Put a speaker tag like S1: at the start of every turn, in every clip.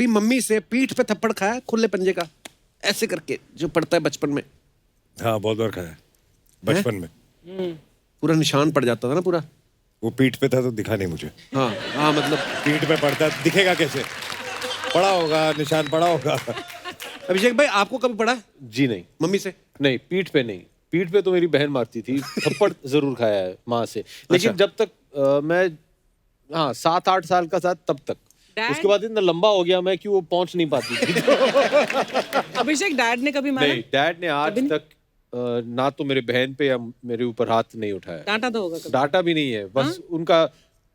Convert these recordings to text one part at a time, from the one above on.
S1: कभी मम्मी से पीठ पे थप्पड़ खाया खुले पंजे का, ऐसे करके जो पड़ता है बचपन में?
S2: हाँ बहुत बार खाया बचपन में।
S1: पूरा निशान पड़ जाता था ना पूरा।
S2: वो पीठ पे था तो दिखा नहीं मुझे।
S1: हाँ हाँ, मतलब
S2: पीठ पे पड़ता दिखेगा कैसे? पड़ा होगा, निशान पड़ा होगा।
S1: अभिषेक भाई आपको कभी पड़ा
S3: जी नहीं,
S1: मम्मी से?
S3: नहीं पीठ पे नहीं। पीठ पे तो मेरी बहन मारती थी, थप्पड़ जरूर खाया है माँ से, लेकिन जब तक मैं 7-8 साल का था तब तक। उसके बाद इतना लंबा हो गया मैं कि वो पहुंच नहीं पाती थी।
S4: अभिषेक डैड ने कभी मारा?
S3: नहीं, डैड ने आज तक ना तो मेरे बहन पे या मेरे ऊपर हाथ नहीं उठाया।
S4: डांटा तो होगा कभी?
S3: डांटा भी नहीं है, बस उनका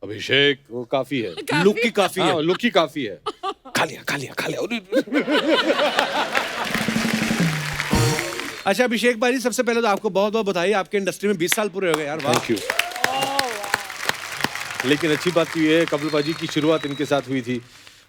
S3: अभिषेक वो काफी है,
S1: लुक की काफी है।
S3: लुक ही काफी है। खा लिया खा लिया खा लिया।
S1: अच्छा अभिषेक भाई, सबसे पहले तो आपको बहुत बहुत बधाई, आपके इंडस्ट्री में 20 साल पूरे हो गए यार, वाह।
S3: Thank you. लेकिन अच्छी बात तो ये है, कपिल बाजी की शुरुआत इनके साथ हुई थी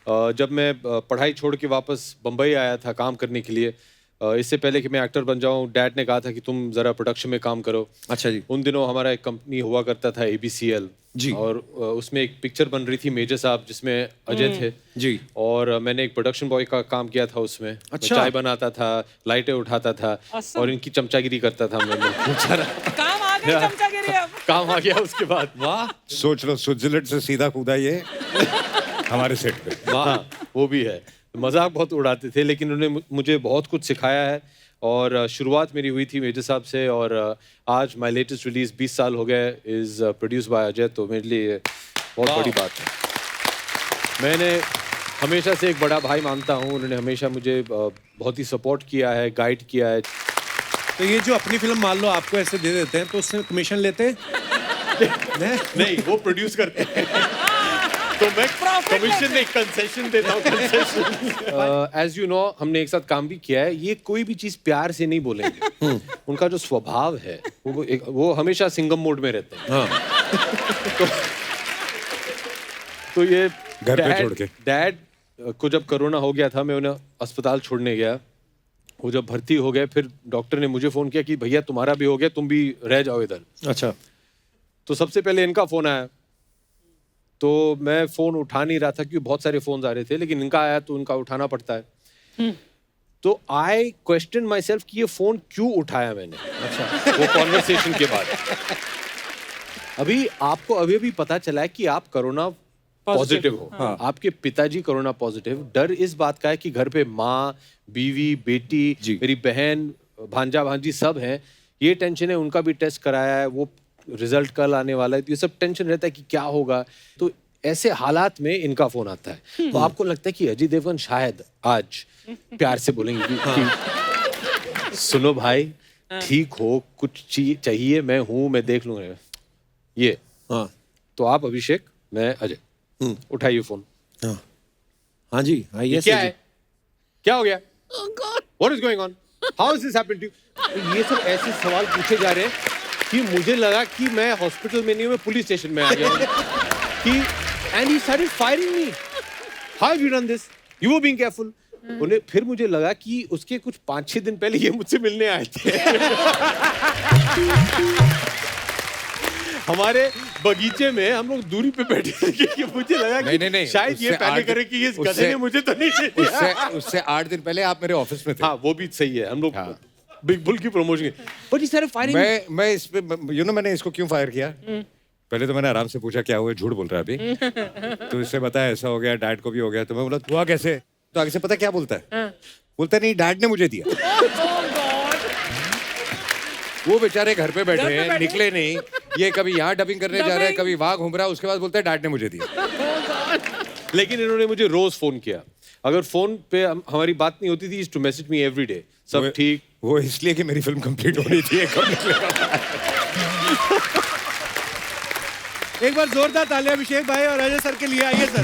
S3: जब मैं पढ़ाई छोड़ के वापस बम्बई आया था काम करने के लिए। इससे पहले कि मैं एक्टर बन जाऊं, डैड ने कहा था कि तुम जरा प्रोडक्शन में काम करो।
S1: अच्छा जी।
S3: उन दिनों हमारा एक कंपनी हुआ करता था ABCL
S1: जी।
S3: और उसमें एक पिक्चर बन रही थी मेजर साहब जिसमें अजय थे जी। और मैंने एक प्रोडक्शन बॉय का काम किया था उसमें।
S1: अच्छा।
S3: चाय बनाता था, लाइटें उठाता था और इनकी चमचागिरी करता था मैं।
S4: काम आ गई चमचागिरी अब।
S3: काम आ गया उसके बाद।
S1: वाह,
S2: सोच लो स्विट्जरलैंड से सीधा कूदा ये हमारे सेट पे।
S3: वाह, वो भी है। मजाक बहुत उड़ाते थे, लेकिन उन्होंने मुझे बहुत कुछ सिखाया है। और शुरुआत मेरी हुई थी मेजर साहब से, और आज माय लेटेस्ट रिलीज 20 साल हो गए, इज प्रोड्यूस बाय अजय, तो मेरे लिए बहुत बड़ी बात है। मैंने हमेशा से एक बड़ा भाई मानता हूँ, उन्होंने हमेशा मुझे बहुत ही सपोर्ट किया है, गाइड किया है।
S1: तो ये जो अपनी फिल्म मान लो आपको ऐसे दे देते हैं तो उससे कमीशन लेते हैं?
S3: नहीं, वो प्रोड्यूस करते हैं। तो मैं कमीशन नहीं, कंसेशन देता हूँ, कंसेशन। एज यू नो, हमने एक साथ काम भी किया है। ये कोई भी चीज प्यार से नहीं बोलेंगे। उनका जो स्वभाव है वो हमेशा सिंगम मोड में रहते हैं। हाँ। तो ये
S2: घर पे छोड़ के
S3: डैड को जब कोरोना हो गया था, मैं उन्हें अस्पताल छोड़ने गया। वो जब भर्ती हो गए, फिर डॉक्टर ने मुझे फोन किया कि भैया तुम्हारा भी हो गया, तुम भी रह जाओ इधर।
S1: अच्छा।
S3: तो सबसे पहले इनका फोन आया, तो मैं फोन उठा नहीं रहा था क्योंकि बहुत सारे फोन आ रहे थे, लेकिन इनका आया तो इनका उठाना पड़ता है। तो आई क्वेश्चन माई सेल्फ कि ये फोन क्यों उठाया मैंने। अच्छा। वो कॉन्वर्सेशन के बाद अभी आपको अभी पता चला है कि आप कोरोना पॉजिटिव हो। हाँ। आपके पिताजी कोरोना पॉजिटिव। डर इस बात का है कि घर पे माँ, बीवी, बेटी, मेरी बहन, भांजा भांजी सब हैं। ये टेंशन है, उनका भी टेस्ट कराया है, वो रिजल्ट कल आने वाला है, तो ये सब टेंशन रहता है कि क्या होगा। तो ऐसे हालात में इनका फोन आता है, तो आपको लगता है कि अजय देवगन शायद आज प्यार से बोलेंगे कि सुनो भाई, ठीक हो, कुछ चाहिए, मैं हूं, मैं देख लूंगा ये। हाँ। तो आप अभिषेक, मैं अजय, उठाइए फोन।
S1: हाँ जी, आइए।
S3: क्या है, क्या हो गया? What is going on? How is this happened to you? ये सब ऐसे सवाल पूछे जा रहे हैं कि मुझे लगा कि मैं हॉस्पिटल में नहीं हूँ, मैं पुलिस स्टेशन में आ गया हूँ। कि and he started firing me. How have you done this? You were being careful. उन्हें फिर मुझे लगा कि उसके कुछ 5-6 दिन पहले ये मुझसे मिलने आए थे। हमारे बगीचे में हम लोग दूरी पे बैठे थे कि मुझे लगा कि नहीं, शायद ये पहले करे कि इस गधे ने मुझे तो नहीं दिया।
S2: उससे 8 दिन पहले आप मेरे ऑफिस में थे।
S3: हाँ, वो भी सही है। हम लोग बिग बुल की प्रमोशन। बट ही सारे फायरिंग।
S2: मैं इस पे मैंने इसको क्यों फायर किया? पहले तो मैंने आराम से पूछा क्या हुआ, झूठ बोल रहा है अभी। तो इससे बताया ऐसा हो गया, डैड को भी हो गया। तो मैं बोला हुआ कैसे? तो आगे से पता क्या बोलता है? बोलता नहीं, डैड ने मुझे दिया। वो बेचारे घर पे बैठे हैं, निकले नहीं। ये कभी यहाँ डबिंग करने जा रहा है, कभी वहां घूम रहा है, उसके बाद बोलता है डैड ने मुझे दिया।
S3: लेकिन इन्होंने मुझे रोज फोन किया। अगर फोन पे हमारी बात नहीं होती थी, to message me every day, सब ठीक।
S2: वो इसलिए कि मेरी फिल्म कंप्लीट हो रही थी।
S1: एक बार जोरदार तालियां अभिषेक भाई और अजय सर के लिए। आइए सर,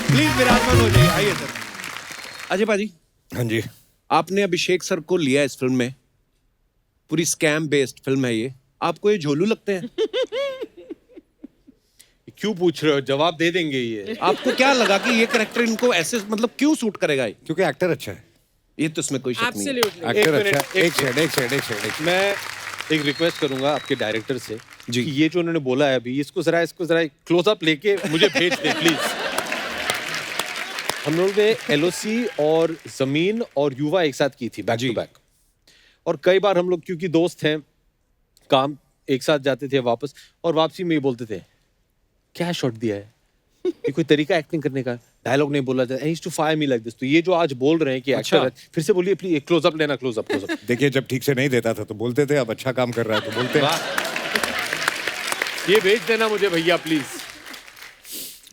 S1: प्लीज विराजमान हो जाइए। आइए सर। अजय भाजी।
S2: हाँ जी।
S1: आपने अभिषेक सर को लिया इस फिल्म में, पूरी स्कैम बेस्ड फिल्म है ये। आपको ये झोलू लगते हैं?
S3: क्यों पूछ रहे हो, जवाब दे देंगे ये।
S1: आपको क्या लगा कि ये कैरेक्टर इनको ऐसे मतलब क्यों सूट करेगा?
S2: क्योंकि एक्टर अच्छा है।
S1: ये तो इसमें कोई शक नहीं है।
S2: एक्टर अच्छा है। एक सेकंड।
S3: मैं एक रिक्वेस्ट करूंगा आपके डायरेक्टर से
S1: जी,
S3: कि ये जो उन्होंने बोला है अभी, इसको जरा क्लोज अप लेके मुझे भेज दे प्लीज। हम लोगों ने एलओसी और जमीन और युवा एक साथ की थी बैक टू बैक। और कई बार हम लोग क्योंकि दोस्त हैं, काम एक साथ जाते थे वापस, और वापसी में ही बोलते थे क्या शॉट दिया है, ये कोई तरीका एक्टिंग करने का, डायलॉग नहीं बोला जाता, used to fire me like this. तो ये जो आज बोल रहे हैं कि एक्टर है, फिर से बोलिए प्लीज, क्लोज अप लेना, क्लोज अप।
S2: देखिए जब ठीक से नहीं देता था तो बोलते थे, अब अच्छा काम कर रहा है तो बोलते हैं।
S3: ये भेज देना मुझे भैया प्लीज।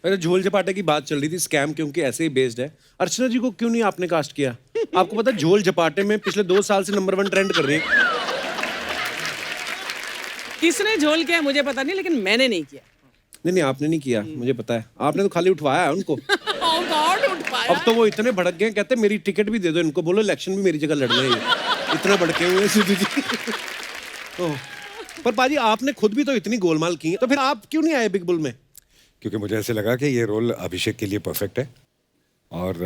S1: अरे झोल झपाटे की बात चल रही थी, स्कैम क्योंकि ऐसे ही बेस्ड है। अर्चना जी को क्यों नहीं आपने कास्ट किया? आपको पता है झोल झपाटे में पिछले 2 साल से नंबर 1 ट्रेंड कर रही है।
S4: किसने झोल किया मुझे पता नहीं, लेकिन मैंने नहीं किया।
S1: नहीं आपने नहीं किया, मुझे पता है। आपने तो खाली उठवाया है उनको।
S4: Oh God, उठ पाया।
S1: अब तो वो इतने भड़क गए, कहते मेरी टिकट भी दे दो इनको, बोलो इलेक्शन भी मेरी जगह लड़ रहे हैं। इतना भड़के हुए हैं सिद्धू जी। ओह, पर पाजी आपने खुद भी तो इतनी गोलमाल की है, तो फिर आप क्यों नहीं आए बिग बुल में?
S2: क्योंकि मुझे ऐसे लगा कि ये रोल अभिषेक के लिए परफेक्ट है। और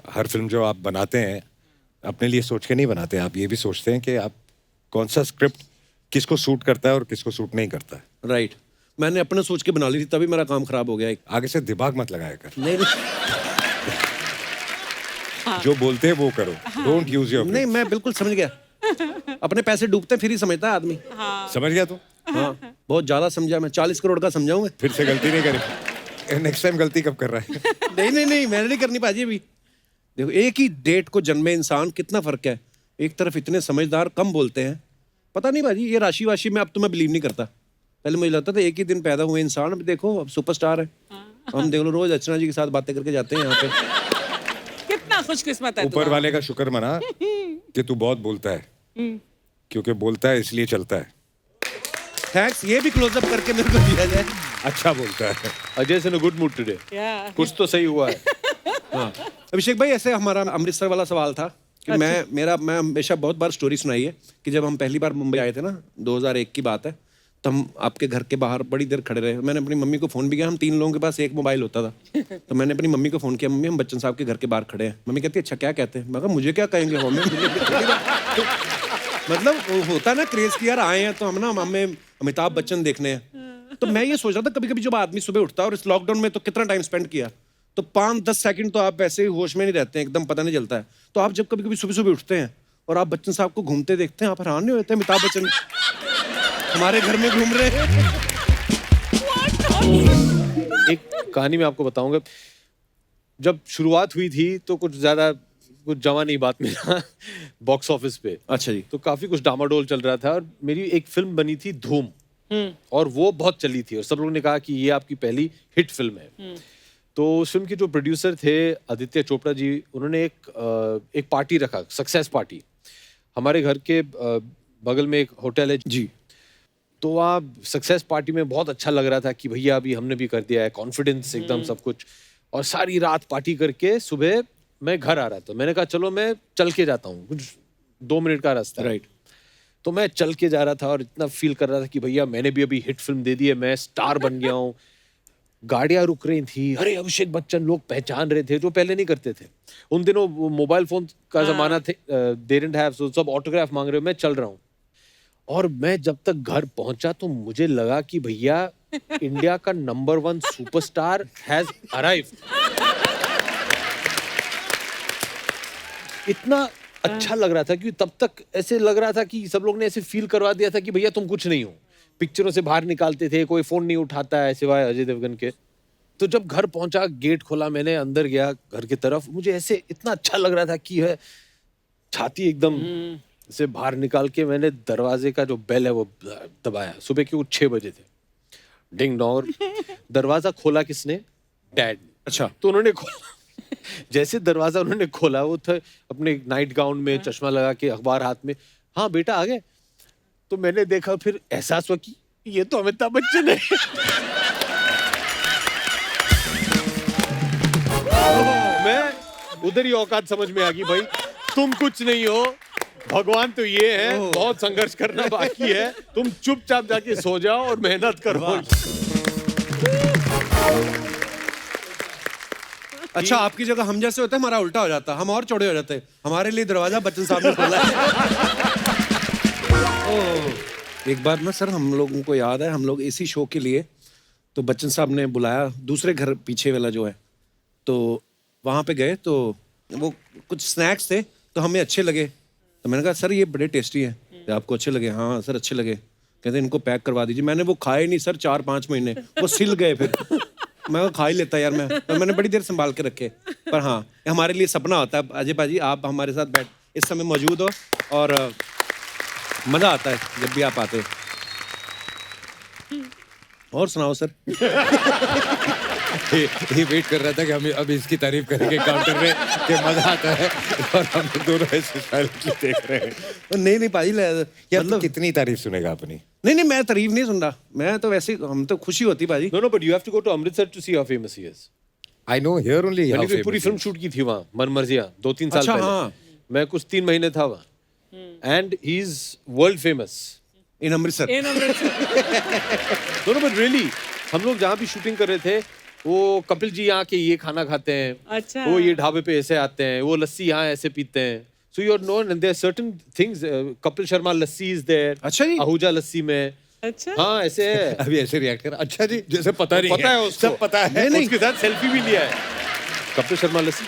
S2: हर फिल्म जो आप बनाते हैं अपने लिए सोच के नहीं बनाते, आप ये भी सोचते हैं कि आप कौन सा स्क्रिप्ट किसको सूट करता है और किसको सूट नहीं करता है।
S1: राइट, मैंने अपने सोच के बना ली थी, तभी मेरा काम खराब हो गया।
S2: आगे से दिमाग मत लगाया कर।
S1: नहीं
S2: जो बोलते हैं वो करो, डोंट यूज योर।
S1: नहीं, मैं बिल्कुल समझ गया। अपने पैसे डूबते फिर ही समझता है आदमी।
S2: समझ गया तू?
S1: हाँ, बहुत ज्यादा समझा मैं। 40 करोड़ का समझाऊंगा।
S2: फिर से गलती नहीं करें। नेक्स्ट टाइम गलती कब कर रहा है?
S1: नहीं, मैंने नहीं करनी पाजी अभी। देखो, एक ही डेट को जन्मे इंसान, कितना फर्क है। एक तरफ इतने समझदार, कम बोलते हैं। पता नहीं भाजी, ये राशि वाशी में अब तो मैं बिलीव नहीं करता। पहले मुझे लगता था एक ही दिन पैदा हुए इंसान, अब देखो अब सुपरस्टार है। हम देख लो रोज अर्चना जी के साथ बातें करके जाते हैं यहाँ पे।
S4: कितना खुशकिस्मत है
S2: ऊपर वाले का शुक्र मना कि तू बहुत बोलता है, क्योंकि बोलता है इसलिए चलता है।
S1: थैंक्स, ये भी क्लोजअप करके मेरे को दिया जाए।
S2: अच्छा बोलता है।
S3: अजय से गुड मूड टुडे,
S4: Yeah.
S3: कुछ तो सही हुआ है।
S1: हाँ, अभिषेक भाई, ऐसे हमारा अमृतसर वाला सवाल था कि मैं हमेशा बहुत बार स्टोरी सुनाई है कि जब हम पहली बार मुंबई आए थे ना, 2001 की बात है, तो हम आपके घर के बाहर बड़ी देर खड़े रहे। मैंने अपनी मम्मी को फोन भी किया, हम 3 लोगों के पास एक मोबाइल होता था। तो मैंने अपनी मम्मी को फोन किया, मम्मी हम बच्चन साहब के घर के बाहर खड़े हैं। मम्मी कहती है अच्छा क्या कहते हैं? मैं कहा मुझे क्या कहेंगे मतलब वो होता ना क्रेज की, यार आए हैं तो हम ना हमें अमिताभ बच्चन देखने हैं। तो मैं ये सोच रहा था कभी कभी जब आदमी सुबह उठता है, और इस लॉकडाउन में तो कितना टाइम स्पेंड किया, तो 5-10 सेकंड तो आप ऐसे ही होश में नहीं रहते हैं, एकदम पता नहीं चलता है। तो आप जब कभी कभी सुबह सुबह उठते हैं और आप बच्चन साहब को घूमते देखते हैं, आप हैरान नहीं होते अमिताभ बच्चन हमारे घर में घूम रहे हैं।
S3: एक कहानी मैं आपको बताऊंगा। जब शुरुआत हुई थी तो कुछ जमा नहीं बात मेरा बॉक्स ऑफिस पे।
S1: अच्छा जी।
S3: तो काफी कुछ डामाडोल चल रहा था, और मेरी एक फिल्म बनी थी धूम, और वो बहुत चली थी, और सब लोगों ने कहा कि ये आपकी पहली हिट फिल्म है। तो उस फिल्म के जो प्रोड्यूसर थे आदित्य चोपड़ा जी, उन्होंने एक पार्टी रखा, सक्सेस पार्टी। हमारे घर के बगल में एक होटल है
S1: जी।
S3: तो आप सक्सेस पार्टी में बहुत अच्छा लग रहा था कि भैया अभी हमने भी कर दिया है, कॉन्फिडेंस एकदम सब कुछ। और सारी रात पार्टी करके सुबह मैं घर आ रहा था। मैंने कहा चलो मैं चल के जाता हूँ, कुछ 2 मिनट का रास्ता।
S1: राइट।
S3: तो मैं चल के जा रहा था और इतना फील कर रहा था कि भैया मैंने भी अभी हिट फिल्म दे दी है, मैं स्टार बन गया हूँ। गाड़ियां रुक रही थी, अरे अभिषेक बच्चन, लोग पहचान रहे थे जो पहले नहीं करते थे। उन दिनों मोबाइल फोन का जमाना थे, दे डिडंट हैव, सो सब ऑटोग्राफ मांग रहे हो। मैं चल रहा हूँ, और मैं जब तक घर पहुंचा तो मुझे लगा कि भैया इंडिया का नंबर 1 सुपरस्टार हैज अराइव्ड। इतना अच्छा लग रहा था कि तब तक ऐसे लग रहा था कि सब लोग ने ऐसे फील करवा दिया था कि भैया तुम कुछ नहीं हो। पिक्चरों से बाहर निकालते थे, कोई फोन नहीं उठाता है सिवाय अजय देवगन के। तो जब घर पहुंचा, गेट खोला, मैंने अंदर गया घर की तरफ, मुझे ऐसे इतना अच्छा लग रहा था कि है छाती एकदम से बाहर निकाल के मैंने दरवाजे का जो बेल है वो दबाया। सुबह के 6 बजे थे, डिंग डोंग। दरवाजा खोला किसने? डैड।
S1: अच्छा।
S3: तो उन्होंने खोला, जैसे दरवाजा उन्होंने खोला, वो थे अपने नाइट गाउन में, चश्मा लगा के, अखबार हाथ में। हाँ बेटा आ गए। तो मैंने देखा, फिर एहसास हुआ कि ये तो अमिताभ बच्चन है। मैं उधर ही औकात समझ में आ गई, भाई तुम कुछ नहीं हो, भगवान तो ये है, बहुत संघर्ष करना बाकी है, तुम चुपचाप जाके सो जाओ और मेहनत करो।
S1: अच्छा, आपकी जगह हम जैसे होते हैं, हमारा उल्टा हो जाता, हम और चौड़े हो जाते हैं। हमारे लिए दरवाजा बच्चन साहब ने खोला है। एक बार ना सर, हम लोगों को याद है, हम लोग इसी शो के लिए, तो बच्चन साहब ने बुलाया दूसरे घर पीछे वाला जो है, तो वहाँ पे गए तो वो कुछ स्नैक्स थे तो हमें अच्छे लगे, तो मैंने कहा सर ये बड़े टेस्टी हैं, आपको अच्छे लगे? हाँ सर अच्छे लगे। कहते इनको पैक करवा दीजिए। मैंने वो खाए नहीं सर 4-5 महीने, वो सिल गए फिर। मैं खा ही लेता यार मैं, पर मैंने बड़ी देर संभाल के रखे। पर हाँ, हमारे लिए सपना होता है अजय भाजी, आप हमारे साथ बैठ इस समय मौजूद हो और मज़ा आता है जब भी आप आते। और सुनाओ सर।
S2: ये वेट कर रहा था कि हम अब इसकी तारीफ करेंगे काउंटर में कि मजा आता है, और हम दोनों ऐसे साइलेंटली देख रहे हैं।
S1: नहीं पाजी
S2: यार मतलब कितनी तारीफ सुनेगा अपनी?
S1: नहीं मैं तारीफ नहीं सुन रहा, मैं तो वैसे हम तो खुशी होती भाजी।
S3: No, but you have to go to Amritsar to see how famous he is.
S2: I know here only how
S3: मैंने
S2: famous
S3: पूरी
S2: he
S3: फिल्म
S2: is.
S3: शूट की थी वहाँ, मनमर्जियाँ, 2-3 साल
S1: अच्छा,
S3: पहले।
S1: हाँ।
S3: मैं कुछ 3 महीने था वहाँ, and he's world famous.
S1: In Amritsar.
S3: No, but really, हम लोग जहाँ भी शूटिंग कर रहे थे, वो कपिल जी यहाँ के ये खाना खाते हैं,
S4: अच्छा।
S3: वो ये ढाबे पे ऐसे आते हैं, वो लस्सी यहाँ ऐसे पीते हैं। So you're known, and there are certain things. Kapil Sharma lassi is there.
S1: अच्छा जी।
S3: आहूजा लस्सी में।
S4: अच्छा।
S3: हाँ ऐसे है।
S2: अभी ऐसे रिएक्ट कर, अच्छा जी, जैसे पता नहीं
S3: पता है उसको,
S2: सब पता है।
S3: उसके साथ सेल्फी भी लिया है। कपिल शर्मा लस्सी।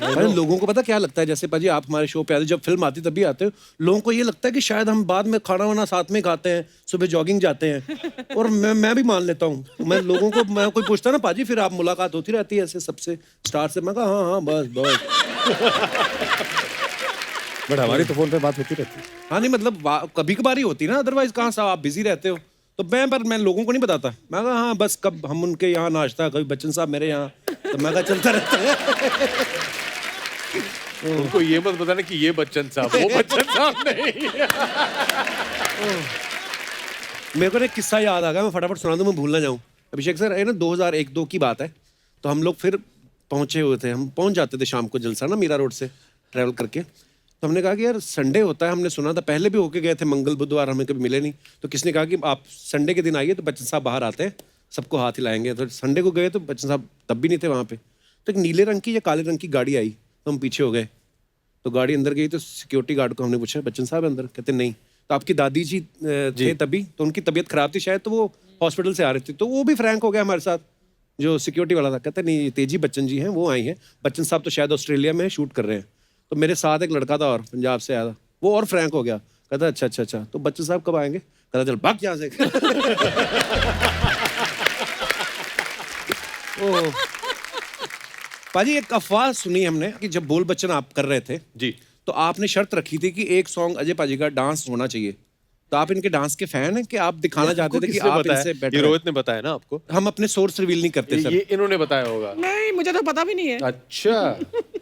S1: अरे लोगों को पता क्या लगता है, जैसे पाजी आप हमारे शो पे आते, जब फिल्म आती तभी आते हो, लोगों को ये लगता है कि शायद हम बाद में खाना वाना साथ में खाते हैं, सुबह जॉगिंग जाते हैं। और मैं भी मान लेता हूँ, मैं लोगों को, मैं कोई पूछता ना पाजी फिर आप मुलाकात होती रहती है ऐसे सबसे स्टार से, मैं कहा हाँ बस।
S2: बट हमारी तो फोन पे बात होती रहती है।
S1: हाँ नहीं मतलब कभी कभार ही होती ना, अदरवाइज कहाँ साहब आप बिजी रहते हो। तो मैं लोगों को नहीं बताता, मैं कहा हाँ बस कब हम उनके यहाँ नाश्ता, कभी बच्चन साहब मेरे यहाँ, तो मैं कहा चलता रहता है।
S3: उनको ये मत बताना कि ये बच्चन साहब, वो बच्चन साहब नहीं।
S1: मेरे को ना एक किस्सा याद आ गया, मैं फटाफट सुना दूं, मैं भूल ना जाऊं। अभिषेक सर है ना 2001-2 की बात है, तो हम लोग फिर पहुंचे हुए थे, हम पहुंच जाते थे शाम को जलसा ना मीरा रोड से ट्रैवल करके। तो हमने कहा कि यार संडे होता है, हमने सुना था, पहले भी होके गए थे मंगल बुधवार, हमें कभी मिले नहीं। तो किसने कहा कि आप संडे के दिन आइए तो बच्चन साहब बाहर आते हैं, सबको हाथ हिलाएंगे। तो संडे को गए तो बच्चन साहब तब भी नहीं थे वहाँ पे। तो एक नीले रंग की या काले रंग की गाड़ी आई, तो हम पीछे हो गए। तो गाड़ी अंदर गई तो सिक्योरिटी गार्ड को हमने पूछा बच्चन साहब अंदर? कहते नहीं। तो आपकी दादी जी थे तभी, तो उनकी तबीयत खराब थी शायद, तो वो हॉस्पिटल से आ रहे थे। तो वो भी फ्रैंक हो गया हमारे साथ, जो सिक्योरिटी वाला था। कहते नहीं तेजी बच्चन जी हैं, वो आई हैं, बच्चन साहब तो शायद ऑस्ट्रेलिया में शूट कर रहे हैं। तो मेरे साथ एक लड़का था और पंजाब से आया था, वो और फ्रैंक हो गया। कहता अच्छा तो बच्चन साहब कब आएंगे? कहता चल भाग यहाँ से। पाजी एक अफवाह सुनी हमने कि जब बोल बच्चन आप कर रहे थे
S3: जी,
S1: तो आपने शर्त रखी थी कि एक सॉन्ग अजय पाजी का डांस होना चाहिए। तो आप इनके डांस के फैन हैं कि आप दिखाना चाहते थे कि आप इनसे
S3: ये
S1: बेटर हैं?
S3: रोहित ने बताया ना आपको,
S1: हम अपने सोर्स रिवील नहीं करते सर।
S3: ये इन्होंने बताया होगा।
S4: नहीं मुझे तो पता भी नहीं है।
S3: अच्छा,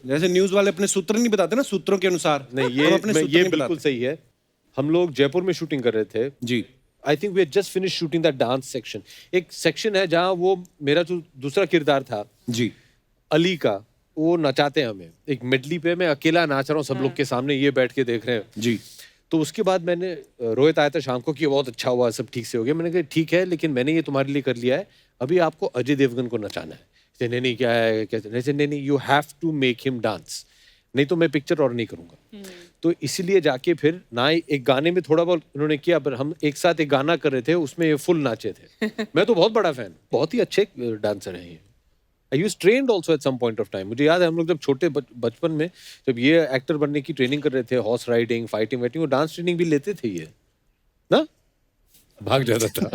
S1: जैसे न्यूज वाले अपने सूत्र नहीं बताते ना, सूत्रों के अनुसार
S3: नहीं
S1: हम अपने सूत्र
S3: ये
S1: नहीं
S3: बिल्कुल
S1: बताते।
S3: सही है। हम लोग जयपुर में शूटिंग कर रहे थे।
S1: जी
S3: I think we just finish shooting that dance section. एक सेक्शन है जहाँ वो मेरा जो दूसरा किरदार था
S1: जी
S3: अली का, वो नचाते हैं हमें एक मेडली पे। मैं अकेला नाच रहा हूँ, सब लोग के सामने ये बैठ के देख रहे हैं।
S1: जी।
S3: तो उसके बाद मैंने, रोहित आया था शाम को कि बहुत अच्छा हुआ, सब ठीक से हो गया। मैंने कहा ठीक है, लेकिन मैंने ये तुम्हारे लिए कर लिया है, अभी आपको अजय देवगन को नचाना है। नहीं क्या है, कैसे? नहीं you have to make him dance, नहीं तो मैं पिक्चर और नहीं करूंगा। तो इसीलिए जाके फिर ना एक गाने में थोड़ा बहुत उन्होंने किया, पर हम एक साथ एक गाना कर रहे थे, उसमें ये फुल नाचे थे। मैं तो बहुत बड़ा फैन, बहुत ही अच्छे डांसर हैं ये। I use trained also at some point of time. मुझे याद है हम लोग जब छोटे बचपन में, जब ये एक्टर बनने की ट्रेनिंग कर रहे थे, हॉर्स राइडिंग, फाइटिंग वाइटिंग, वो डांस ट्रेनिंग भी लेते थे ये ना,
S2: भाग जाता था।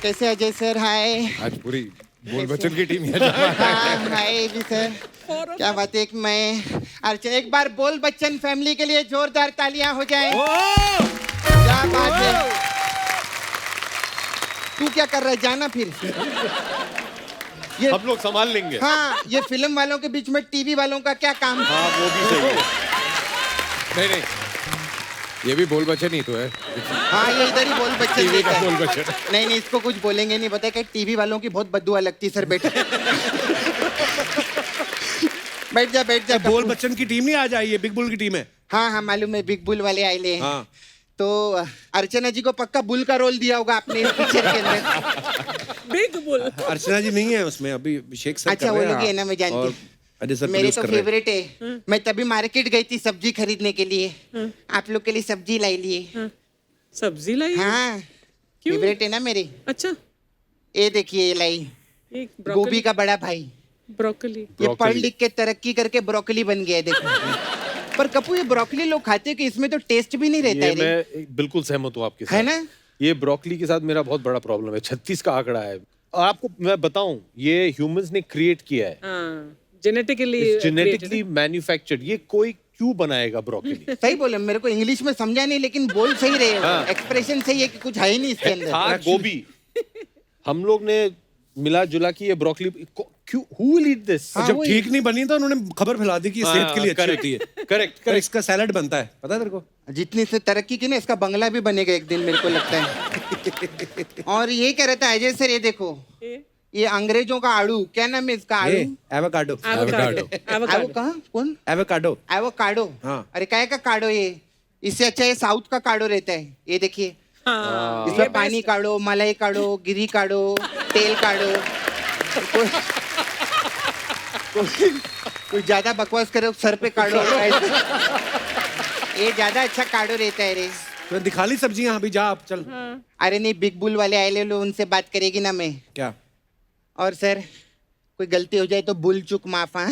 S5: कैसे अजय सर? हाय।
S2: आज पूरी बोल बच्चन की टीम है।
S5: हाँ, हाय जी सर। क्या बात है कि मैं अर्चना, एक बार बोल बच्चन फैमिली के लिए जोरदार तालियां हो जाएं। क्या बात है। तू क्या कर रहा है? जाना फिर। ये
S3: हम लोग संभाल लेंगे।
S5: हाँ, ये फिल्म वालों के बीच में टीवी वालों का क्या काम?
S3: हाँ वो भी सही है।
S2: नहीं ये भी बोल बच्चन ही तो है।
S5: हाँ, ये इधर ही बोल बच्चन
S2: टीवी
S5: देता
S2: का
S5: है।
S2: बोल बच्चन।
S5: नहीं इसको कुछ बोलेंगे नहीं, बताए कि टीवी वालों की बहुत बददुआ लगती है सर। बैठ बैठ जा।
S1: बोल बच्चन की टीम नहीं आ जाइए, बिग बुल की टीम है।
S5: हाँ मालूम है, बिग बुल वाले आए ले।
S1: हाँ।
S5: तो अर्चना जी को पक्का बुल का रोल दिया होगा आपने इस पिक्चर के अंदर।
S4: Big bull.
S1: अर्चना जी नहीं है उसमें, अभी अभिषेक सर
S5: अच्छा,
S1: कर
S5: वो
S1: रहे हैं,
S5: लोग ही है ना, मैं जानती
S1: और
S5: हूँ।
S1: अजय सर
S5: मेरे
S1: produce
S5: तो
S1: कर रहे हैं।
S5: फेवरेट है। मैं तभी मार्केट गई थी सब्जी खरीदने के लिए, आप लोग के लिए सब्जी लाई लिए।
S4: सब्जी लाई?
S5: हाँ,
S4: क्यों?
S5: फेवरेट है ना मेरे।
S4: अच्छा,
S5: ये देखिए ये लाई
S4: एक
S5: गोभी का बड़ा भाई,
S4: ब्रोकली।
S5: ये पढ़ लिख के तरक्की करके ब्रोकली बन गया है देखो। पर कपूर ये ब्रोकली लोग खाते हैं कि इसमें तो टेस्ट भी नहीं रहता
S3: ये
S5: है रे।
S3: मैं बिल्कुल सहमत हूँ आपके साथ।
S5: है ना?
S3: ये ब्रोकली के साथ मेरा बहुत बड़ा प्रॉब्लम है। 36 का आंकड़ा है। और आपको मैं बताऊं, ये ह्यूमंस ने क्रिएट किया है,
S4: हाँ, जेनेटिकली
S3: जेनेटिकली मैन्युफैक्चर्ड। ये कोई क्यों बनाएगा ब्रोकली?
S5: सही बोले, मेरे को इंग्लिश में समझा नहीं लेकिन बोल सही रहे हो।
S3: हाँ।
S5: एक्सप्रेशन सही है कि कुछ है ही नहीं इसके अंदर।
S3: था गोभी, हम लोग ने मिला जुला की ये ब्रोकली क्यों, who will eat this?
S5: हाँ,
S1: जब
S5: वही।
S1: ठीक नहीं बनी तो उन्होंने खबर फैला दी कि ये सेहत के लिए अच्छी होती है।
S3: करेक्ट
S1: तो इसका सैलेड बनता है, पता है तेरे को?
S5: जितनी इसने तरक्की की ना, इसका बंगला भी बनेगा एक दिन, मेरे को लगता है। और ये क्या रहता है अजय सर, ये देखो ये अंग्रेजों का आड़ू, क्या नाम है इसका आड़ू?
S1: एवोकाडो।
S5: आवो कहाँ? कौन?
S1: एवोकाडो।
S5: एवोकाडो।
S1: हाँ।
S5: अरे काय का काढ़ो ये? इससे अच्छा ये साउथ का काढ़ो रहता है। ये देखिए,
S4: हाँ,
S5: इसमें पानी काढ़ो, मलाई काढ़ो, गिरी काढ़ो, तेल काढ़ो। कोई ज्यादा बकवास करे सर पे काढ़ो। ये ज्यादा अच्छा काढ़ो रहता है रे।
S1: तो दिखा ली सब्जियां, अभी जा आप चल।
S5: अरे नहीं, बिग बुल वाले आए ले लो, उनसे बात करेगी ना मैं।
S1: क्या?
S5: और सर कोई गलती हो जाए तो बुल चुक माफ। हाँ?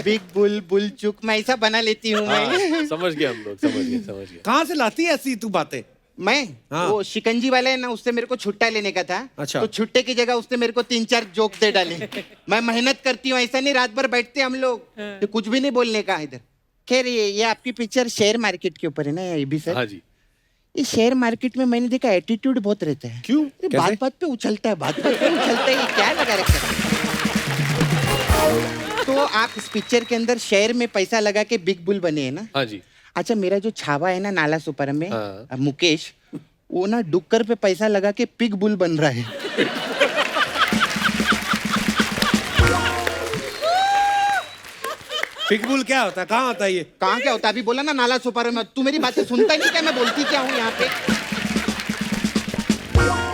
S5: बिग बुल, बुल चुक मैं ऐसा बना लेती हूँ मैं।
S3: समझ गए हम लोग, समझ गए।
S1: कहाँ से लाती है ऐसी तू बातें?
S5: मैं
S1: हाँ।
S5: वो शिकंजी वाला है ना, उससे मेरे को छुट्टा लेने का था।
S1: अच्छा।
S5: तो छुट्टे की जगह उसने मेरे को 3-4 जोक दे डाले। मैं मेहनत करती हूँ, ऐसा नहीं रात भर बैठते हम लोग तो कुछ भी नहीं बोलने का इधर। खैर ये आपकी पिक्चर शेयर मार्केट के ऊपर है ना, ये भी सर?
S3: हाँ जी।
S5: ये शेयर मार्केट में मैंने देखा एटीट्यूड बहुत रहता है।
S3: क्यों?
S5: अरे बात बात पे उछलता है, बात बात पे उछलता है, ये क्या लगा रखा है? तो आप इस पिक्चर के अंदर शेयर में पैसा लगा के बिग बुल बने हैं ना?
S3: हाँ जी।
S5: अच्छा, मेरा जो छावा है ना नाला सुपर में,
S3: हाँ।
S5: मुकेश, वो ना डुक्कर पे पैसा लगा के पिग बुल बन रहा है।
S1: पिगबुल क्या होता है? कहाँ होता है ये?
S5: कहाँ क्या होता है? अभी बोला ना नाला सुपर में। तू मेरी बातें सुनता नहीं क्या? मैं बोलती क्या हूँ यहाँ पे?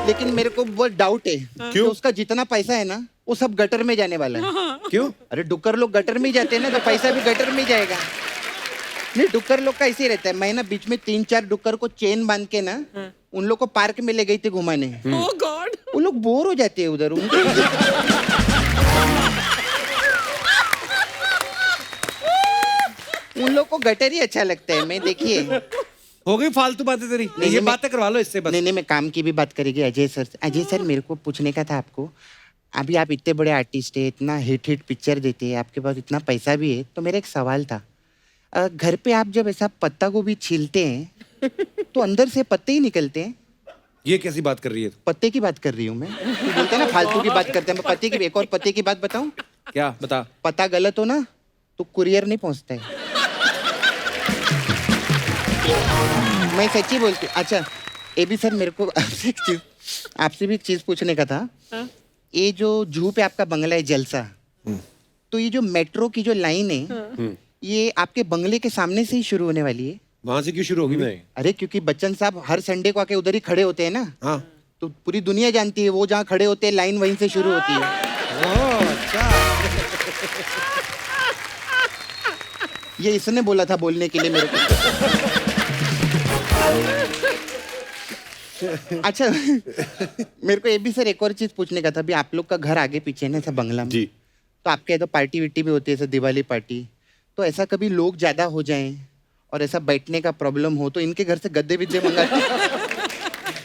S5: लेकिन मेरे को बहुत डाउट है कि उसका जितना पैसा है ना वो सब गटर में जाने वाला है।
S1: क्यों?
S5: अरे डुक्कर लोग गटर में ही जाते हैं ना, तो पैसा भी गटर में ही जाएगा। नहीं, डुक्कर लोग का ऐसे ही रहता है। मैं ना बीच में 3-4 डुक्कर को चेन बांध के ना उन लोग को पार्क में ले गई थी घुमाने।
S4: ओह गॉड।
S5: वो लोग बोर हो जाते हैं उधर। उन लोग को गटर ही अच्छा लगता है। मैं देखिए,
S1: हो गई फालतू बातें तेरी।
S5: नहीं,
S1: ये
S5: मैं-
S1: बातें करवा लो इससे बस।
S5: नहीं मैं काम की भी बात करेगी अजय सर से। अजय सर, मेरे को पूछने का था आपको, अभी आप इतने बड़े आर्टिस्ट है, इतना हिट पिक्चर देते हैं, आपके पास इतना पैसा भी है, तो मेरा एक सवाल था। घर पे आप जब ऐसा पत्ता गोभी छीलते हैं तो अंदर से पत्ते ही निकलते हैं?
S1: ये कैसी बात कर रही है?
S5: पत्ते की बात कर रही हूँ मैं। तू बोलते हैं ना फालतू की बात करते हैं, मैं पत्ते की, एक और पत्ते की बात बताऊं?
S1: क्या बता?
S5: पता गलत हो ना तो कुरियर नहीं पहुंचता है। मैं सच्ची बोलती हूँ। अच्छा ए बी सर, मेरे को आपसे भी एक चीज पूछने का था। ये जो जूहू पे आपका बंगला है जलसा, तो ये जो मेट्रो की जो लाइन है ये आपके बंगले के सामने से ही शुरू होने वाली है?
S1: वहां से क्यों शुरू होगी?
S3: नहीं।
S5: अरे क्योंकि बच्चन साहब हर संडे को आके उधर ही खड़े होते हैं ना,
S1: हाँ।
S5: तो पूरी दुनिया जानती है वो जहाँ खड़े होते हैं लाइन वहीं से शुरू होती है।
S1: ओह, अच्छा।
S5: ये इसने बोला था बोलने के लिए मेरे को। अच्छा मेरे को ये भी सर एक और चीज पूछने का था। अभी आप लोग का घर आगे पीछे है ना ऐसा बंगला में,
S3: जी।
S5: तो आपके यहाँ तो पार्टी विट्टी भी होती है, ऐसा दिवाली पार्टी, तो ऐसा कभी लोग ज्यादा हो जाएं और ऐसा बैठने का प्रॉब्लम हो तो इनके घर से गद्दे विद्दे मंगाते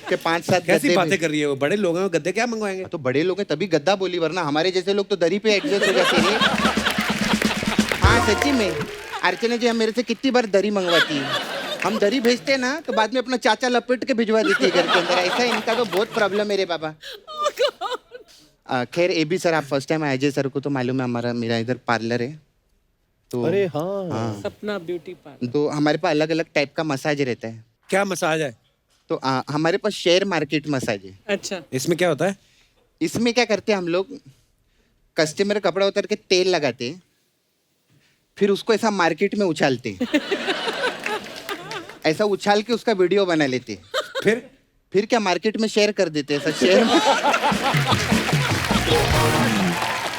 S5: कि 5-7
S1: कैसी
S5: गद्दे
S1: बातें कर रही है वो? बड़े लोग हैं, वो गद्दे क्या मंगवाएंगे?
S5: तो बड़े लोग हैं तभी गद्दा बोली, वरना हमारे जैसे लोग तो दरी पे एडजस्ट हो जाते हैं। हाँ सच्ची में, अर्चना जी हम मेरे से कितनी बार दरी मंगवाती है। हम दरी भेजते हैं ना तो बाद में अपना चाचा लपेट के भिजवा देती है घर के अंदर। ऐसा इनका तो बहुत प्रॉब्लम है रे बाबा। खैर ए बी सर, आप फर्स्ट टाइम आए। अजय सर को तो मालूम है हमारा, मेरा इधर पार्लर है तो।
S3: अरे हाँ।
S4: सपना ब्यूटी पार्लर।
S5: तो हमारे पास अलग अलग टाइप का मसाज रहता है।
S1: क्या मसाज है?
S5: तो हमारे पास शेयर मार्केट मसाज है।
S4: अच्छा।
S1: इसमें क्या होता है?
S5: इसमें क्या करते हैं हम लोग, कस्टमर कपड़ा उतर के तेल लगाते हैं, फिर उसको ऐसा मार्केट में उछालते हैं। ऐसा उछाल के उसका वीडियो बना लेते हैं। फिर क्या मार्केट में शेयर कर देते हैं ऐसा शेयर।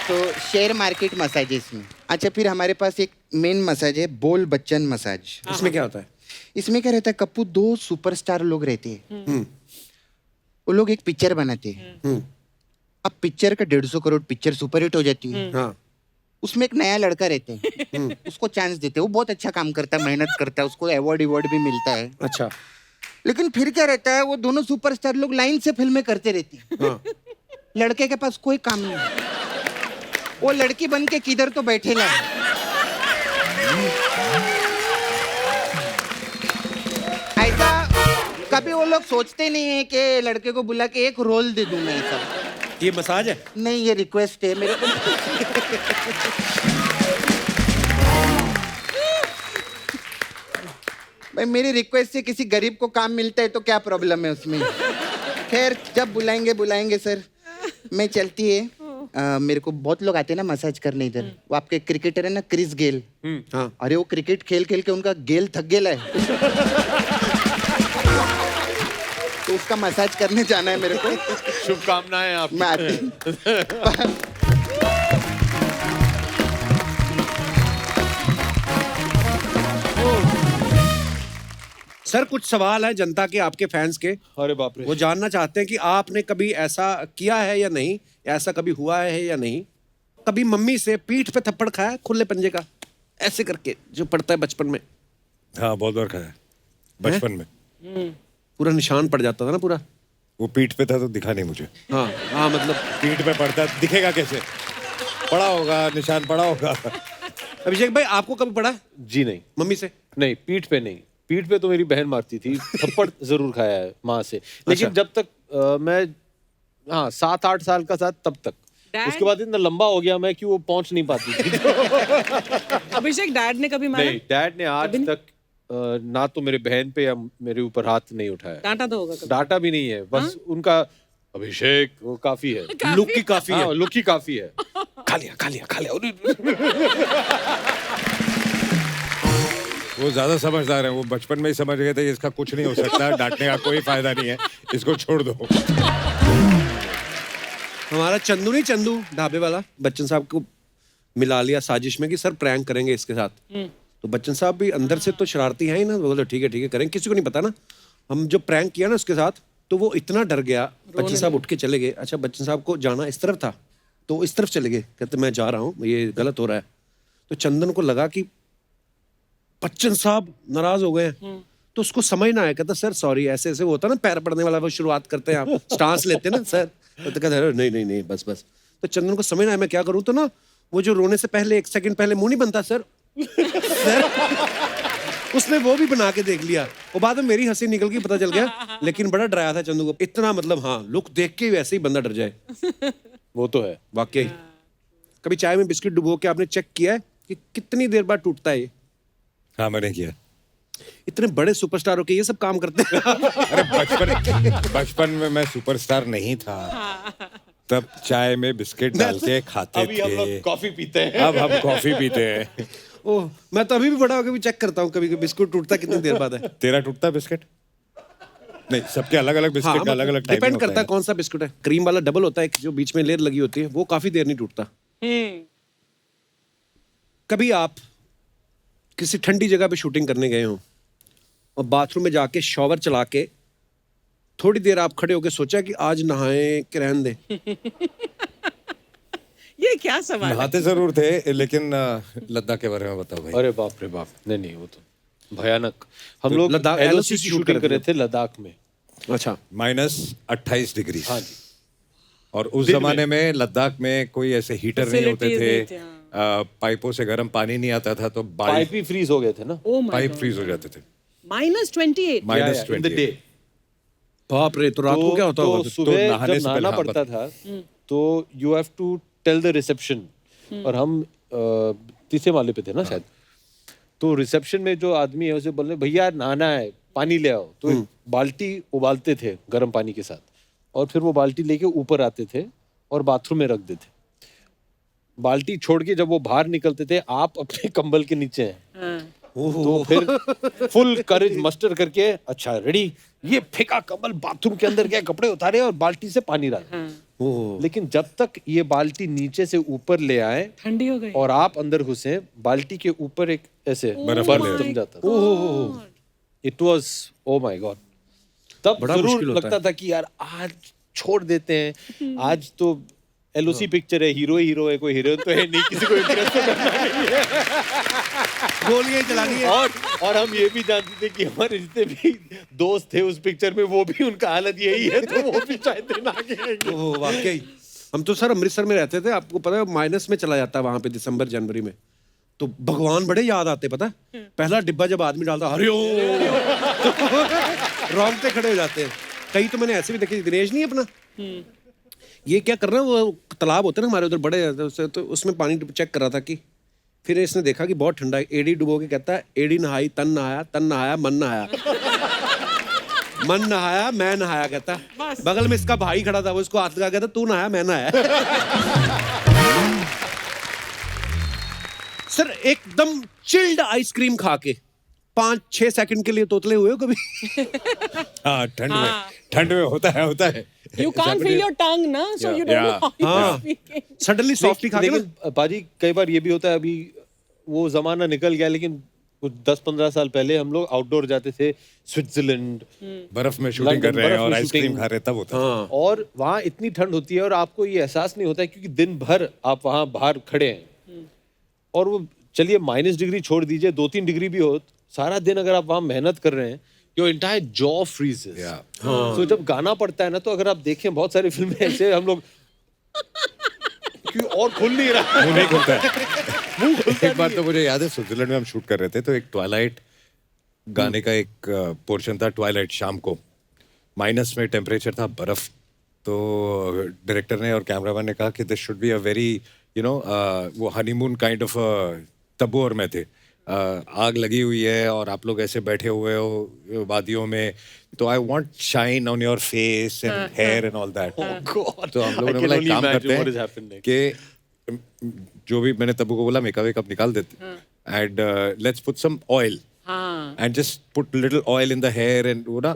S5: तो शेयर मार्केट मसाज है इसमें। अच्छा फिर हमारे पास एक मेन मसाज है, बोल बच्चन मसाज।
S1: इसमें क्या होता है?
S5: इसमें क्या रहता है कप्पू, 2 सुपरस्टार लोग रहते हैं। वो लोग एक पिक्चर बनाते हैं। अब पिक्चर का 150 करोड़ पिक्चर सुपरहिट हो जाती है।
S1: हाँ
S5: उसमें एक नया लड़का रहता है, उसको चांस देते हैं, वो बहुत अच्छा काम करता है, मेहनत करता है, उसको अवार्ड भी मिलता है।
S1: अच्छा
S5: लेकिन फिर क्या रहता है, वो दोनों सुपरस्टार लोग लाइन से फिल्में करते रहते हैं।
S1: हाँ
S5: लड़के के पास कोई काम नहीं है, वो लड़की बन के किधर तो बैठेला है। ऐसा कभी वो लोग सोचते नहीं है कि लड़के को बुला के एक रोल दे दूं मैं। ऐसा
S1: ये मसाज है।
S5: नहीं, ये रिक्वेस्ट है मेरे को। भाई मेरी रिक्वेस्ट से किसी गरीब को काम मिलता है तो क्या प्रॉब्लम है उसमें। खैर जब बुलाएंगे सर। मैं चलती है। मेरे को बहुत लोग आते हैं ना मसाज करने इधर। वो आपके क्रिकेटर है ना, क्रिस गेल।
S1: हाँ
S5: अरे वो क्रिकेट खेल खेल के उनका गेल थक गेला है। तो उसका मसाज करने जाना है मेरे को।
S3: शुभकामनाएं आप।
S5: मैं आती हूँ।
S1: सर कुछ सवाल है जनता के, आपके फैंस के।
S3: अरे बाप रे।
S1: वो जानना चाहते हैं कि आपने कभी ऐसा किया है या नहीं, ऐसा कभी हुआ है या नहीं। कभी मम्मी से पीठ पे थप्पड़ खाया है, खुले पंजे का, ऐसे करके जो पड़ता है बचपन में?
S2: हाँ बहुत बार खाया है बचपन में।
S1: पूरा निशान पड़ जाता था ना पूरा।
S2: वो पीठ पे था तो दिखा नहीं मुझे।
S1: हाँ हाँ मतलब
S2: पीठ पे पड़ता दिखेगा कैसे? पड़ा होगा, निशान पड़ा होगा।
S1: अभिषेक भाई आपको कभी पड़ा है
S3: जी नहीं।
S1: मम्मी से?
S3: नहीं, पीठ पे नहीं। पीठ पे तो मेरी बहन मारती थी, थप्पड़ जरूर खाया है माँ से। लेकिन
S1: अच्छा।
S3: जब तक मैं 7-8 साल का था तब तक।
S4: Dad?
S3: उसके बाद इतना लंबा हो गया मैं कि वो पहुंच नहीं पाती थी।
S4: अभिषेक डैड ने कभी मारा?
S3: नहीं, डैड ने आज तक ना तो मेरे बहन पे या मेरे ऊपर हाथ नहीं उठाया।
S4: डांटा तो होगा कभी।
S3: डांटा भी नहीं है, बस उनका अभिषेक वो काफी है।
S1: लुक की काफी है।
S3: हाँ, लुक ही काफी है। खा लिया खा लिया खा लिया।
S2: वो ज्यादा समझदार है, वो बचपन में ही समझ गए थे इसका कुछ नहीं हो सकता, डांटने का कोई फायदा नहीं है, इसको छोड़ दो।
S1: हमारा चंदू नहीं, चंदू ढाबे वाला, बच्चन साहब को मिला लिया साजिश में कि सर प्रैंक करेंगे इसके साथ। तो बच्चन साहब भी अंदर से तो शरारती हैं ही ना, बोले ठीक है करेंगे, किसी को नहीं पता ना। हम जो प्रैंक किया ना उसके साथ, तो वो इतना डर गया, बच्चन साहब उठ के चले गए। अच्छा बच्चन साहब को जाना इस तरफ था तो इस तरफ चले गए, कहते मैं जा रहा हूँ, ये गलत हो रहा है। तो चंदन को लगा कि बच्चन साहब नाराज हो गए हैं। तो उसको समझ ना आया, कहता सर सॉरी, ऐसे ऐसे वो होता ना पैर पड़ने वाला, वो शुरुआत करते हैं आप स्टांस लेते हैं ना सर। तो कहता है नहीं बस। तो चंदन को समझ ना आया मैं क्या करूँ। तो ना वो जो रोने से पहले 1 सेकंड पहले मुंह नहीं बनता सर, उसने वो भी बना के देख लिया। वो बाद में मेरी हंसी निकल गई, पता चल गया। लेकिन बड़ा डराया था चंदू को इतना, मतलब हाँ लुक देख के वैसे ही बंदा डर जाए।
S3: वो तो है
S1: वाकई। कभी चाय में बिस्किट डुबो के आपने चेक किया है कि कितनी देर बाद टूटता है ये?
S2: हाँ मैंने किया।
S1: इतने बड़े सुपरस्टार होके ये सब काम करते हैं।
S2: अरे बचपन में मैं सुपरस्टार नहीं था, तब चाय में बिस्किट डाल के खाते
S3: अभी हम लोग
S2: थे।
S3: कॉफी पीते हैं।
S2: अब हम कॉफी पीते हैं।
S1: ओह मैं तो अभी भी बड़ा होकर भी चेक करता हूँ कभी कभी बिस्कुट टूटता कितनी देर बाद है।
S2: तेरा टूटता बिस्किट? नहीं, सबके अलग अलग बिस्किट का अलग अलग टाइमिंग
S1: डिपेंड
S2: होता
S1: करता है कौन सा बिस्कुट है। क्रीम वाला डबल होता है, जो बीच में लेयर लगी होती है, वो काफी देर नहीं टूटता। कभी आप किसी ठंडी जगह पे शूटिंग करने गए हो और बाथरूम में जाके शॉवर चला के थोड़ी देर आप खड़े होके सोचा कि आज नहाए कि रहने दे?
S4: ये क्या सवाल है?
S2: नहाते जरूर थे, लेकिन लद्दाख के बारे में बताओ भाई।
S3: अरे बाप रे बाप, नहीं वो तो भयानक। हम लोग
S1: लद्दाख
S3: LOC
S1: की
S3: की
S1: शूट
S3: शूटिंग
S1: कर
S3: कर रहे थे लद्दाख में।
S1: अच्छा।
S2: -28 डिग्री।
S3: हाँ जी।
S2: और उस जमाने में लद्दाख में कोई ऐसे हीटर नहीं होते
S4: Facilities नहीं
S2: थे,
S4: थे,
S2: पाइपों से गर्म पानी नहीं आता था, तो
S3: पाइप ही फ्रीज हो गए थे ना।
S4: Oh my
S2: pipe
S4: God.
S2: Freeze हो जाते थे।
S4: -28.
S3: in the day।
S1: बाप रे, तो रात को क्या होता
S3: तो
S1: होगा फिर?
S3: सुबह
S2: नहाने
S3: जब
S2: से
S3: नहाना
S2: पहले
S3: पड़ता था तो you have to tell the reception, और हम 3 माले पे थे ना शायद। तो रिसेप्शन में जो आदमी है उसे बोले भैया नहाना है, पानी ले आओ। तो एक बाल्टी उबालते थे गर्म पानी के साथ, और फिर वो बाल्टी लेके ऊपर आते थे और बाथरूम में रख देते। बाल्टी छोड़ के जब वो बाहर निकलते थे, आप अपने कंबल के नीचे हैं। तो फिर फुल करेज मस्टर करके, अच्छा रेडी, ये फेंका कंबल बाथरूम के अंदर गए, कपड़े उतारे और बाल्टी से पानी डाला। लेकिन जब तक ये बाल्टी नीचे से ऊपर ले आए
S4: ठंडी हो गई।
S3: और आप अंदर घुसे, बाल्टी के ऊपर एक ऐसे
S2: बर्फ
S3: बर्फ
S2: ले
S3: जम जाता था। It was, oh my God. तब
S1: बड़ा
S3: जरूर
S1: मुश्किल होता
S3: लगता था कि यार आज छोड़ देते हैं, आज तो एलओसी पिक्चर है, हीरो हीरो है, कोई हीरोइन तो है नहीं, किसी को इंटरेस्ट तो करना नहीं है।
S1: गोलियां चलानी है।
S3: और हम ये भी जानते थे कि हमारे जितने भी दोस्त थे उस पिक्चर में वो भी उनका हालत यही है, तो वो भी शायद दिन आगे आएंगे।
S1: ओह वाकई। हम तो सर अमृतसर में रहते थे, आपको पता है माइनस में चला जाता है वहां पे दिसंबर जनवरी में, तो भगवान बड़े याद आते पता है। पहला डिब्बा जब आदमी डालता हरिओम रोंगटे खड़े हो जाते हैं। कई तो मैंने ऐसे भी देखे, दिनेश नहीं अपना, ये क्या कर रहा है, वो तालाब होते हैं ना हमारे उधर बड़े, तो उसमें पानी चेक कर रहा था कि, फिर इसने देखा कि बहुत ठंडा है, एड़ी डुबो के कहता है एड़ी नहाई तन नहाया, तन नहाया मन नहाया, मन नहाया मैं नहाया, कहता बगल में इसका भाई खड़ा था, वो इसको हाथ लगा कहता तू नहाया मैं नहाया। सर एकदम चिल्ड आइसक्रीम खा के 5-6 सेकंड के लिए तोतले हुए हो कभी?
S2: हाँ, ठंड में होता है।
S4: You can't feel your tongue, ना? So you don't know how you are
S1: हाँ।
S4: speaking.
S1: सडनली सॉफ्टी खा के ना,
S3: लेकिन पाजी कई बार ये भी होता है, अभी वो जमाना निकल गया, लेकिन कुछ 10-15 साल पहले हम लोग आउटडोर जाते थे, स्विट्जरलैंड,
S2: बर्फ में शूटिंग कर रहे हैं
S3: बर्फ में
S2: और आइसक्रीम
S3: shooting।
S2: खा रहे हैं, तब होता है।
S3: और वहाँ इतनी ठंड होती है और आपको ये एहसास नहीं होता है, क्योंकि दिन भर आप वहाँ बाहर खड़े हैं, और वो चलिए माइनस डिग्री छोड़ दीजिए, 2-3 डिग्री भी हो, सारा दिन अगर आप वहाँ मेहनत कर रहे हैं, योर एंटायर जॉ फ्रीजेस। तो जब गाना पड़ता है ना, तो अगर आप देखें बहुत सारी फिल्में ऐसे हम लोग और खुल नहीं रहा,
S2: मुंह नहीं खुलता है। एक बार तो मुझे याद है, स्विट्जरलैंड में हम शूट कर रहे थे, तो एक ट्वाइलाइट गाने का एक पोर्शन था, ट्वाइलाइट शाम को, माइनस में टेम्परेचर था, बर्फ। तो डायरेक्टर ने और कैमरामैन ने कहा कि this should be a very वो हनीमून काइंड ऑफ, तब्बू और मैं थे, आग लगी हुई है और आप लोग ऐसे बैठे हुए हो वादियों में, तो I want shine on your face and hair and all that. तो हम लोगों ने बोला एक काम करते हैं कि जो भी मैंने तब्बू को बोला, मेकअप वेकअप निकाल देते and let's put some oil and just put little oil in the hair and वो ना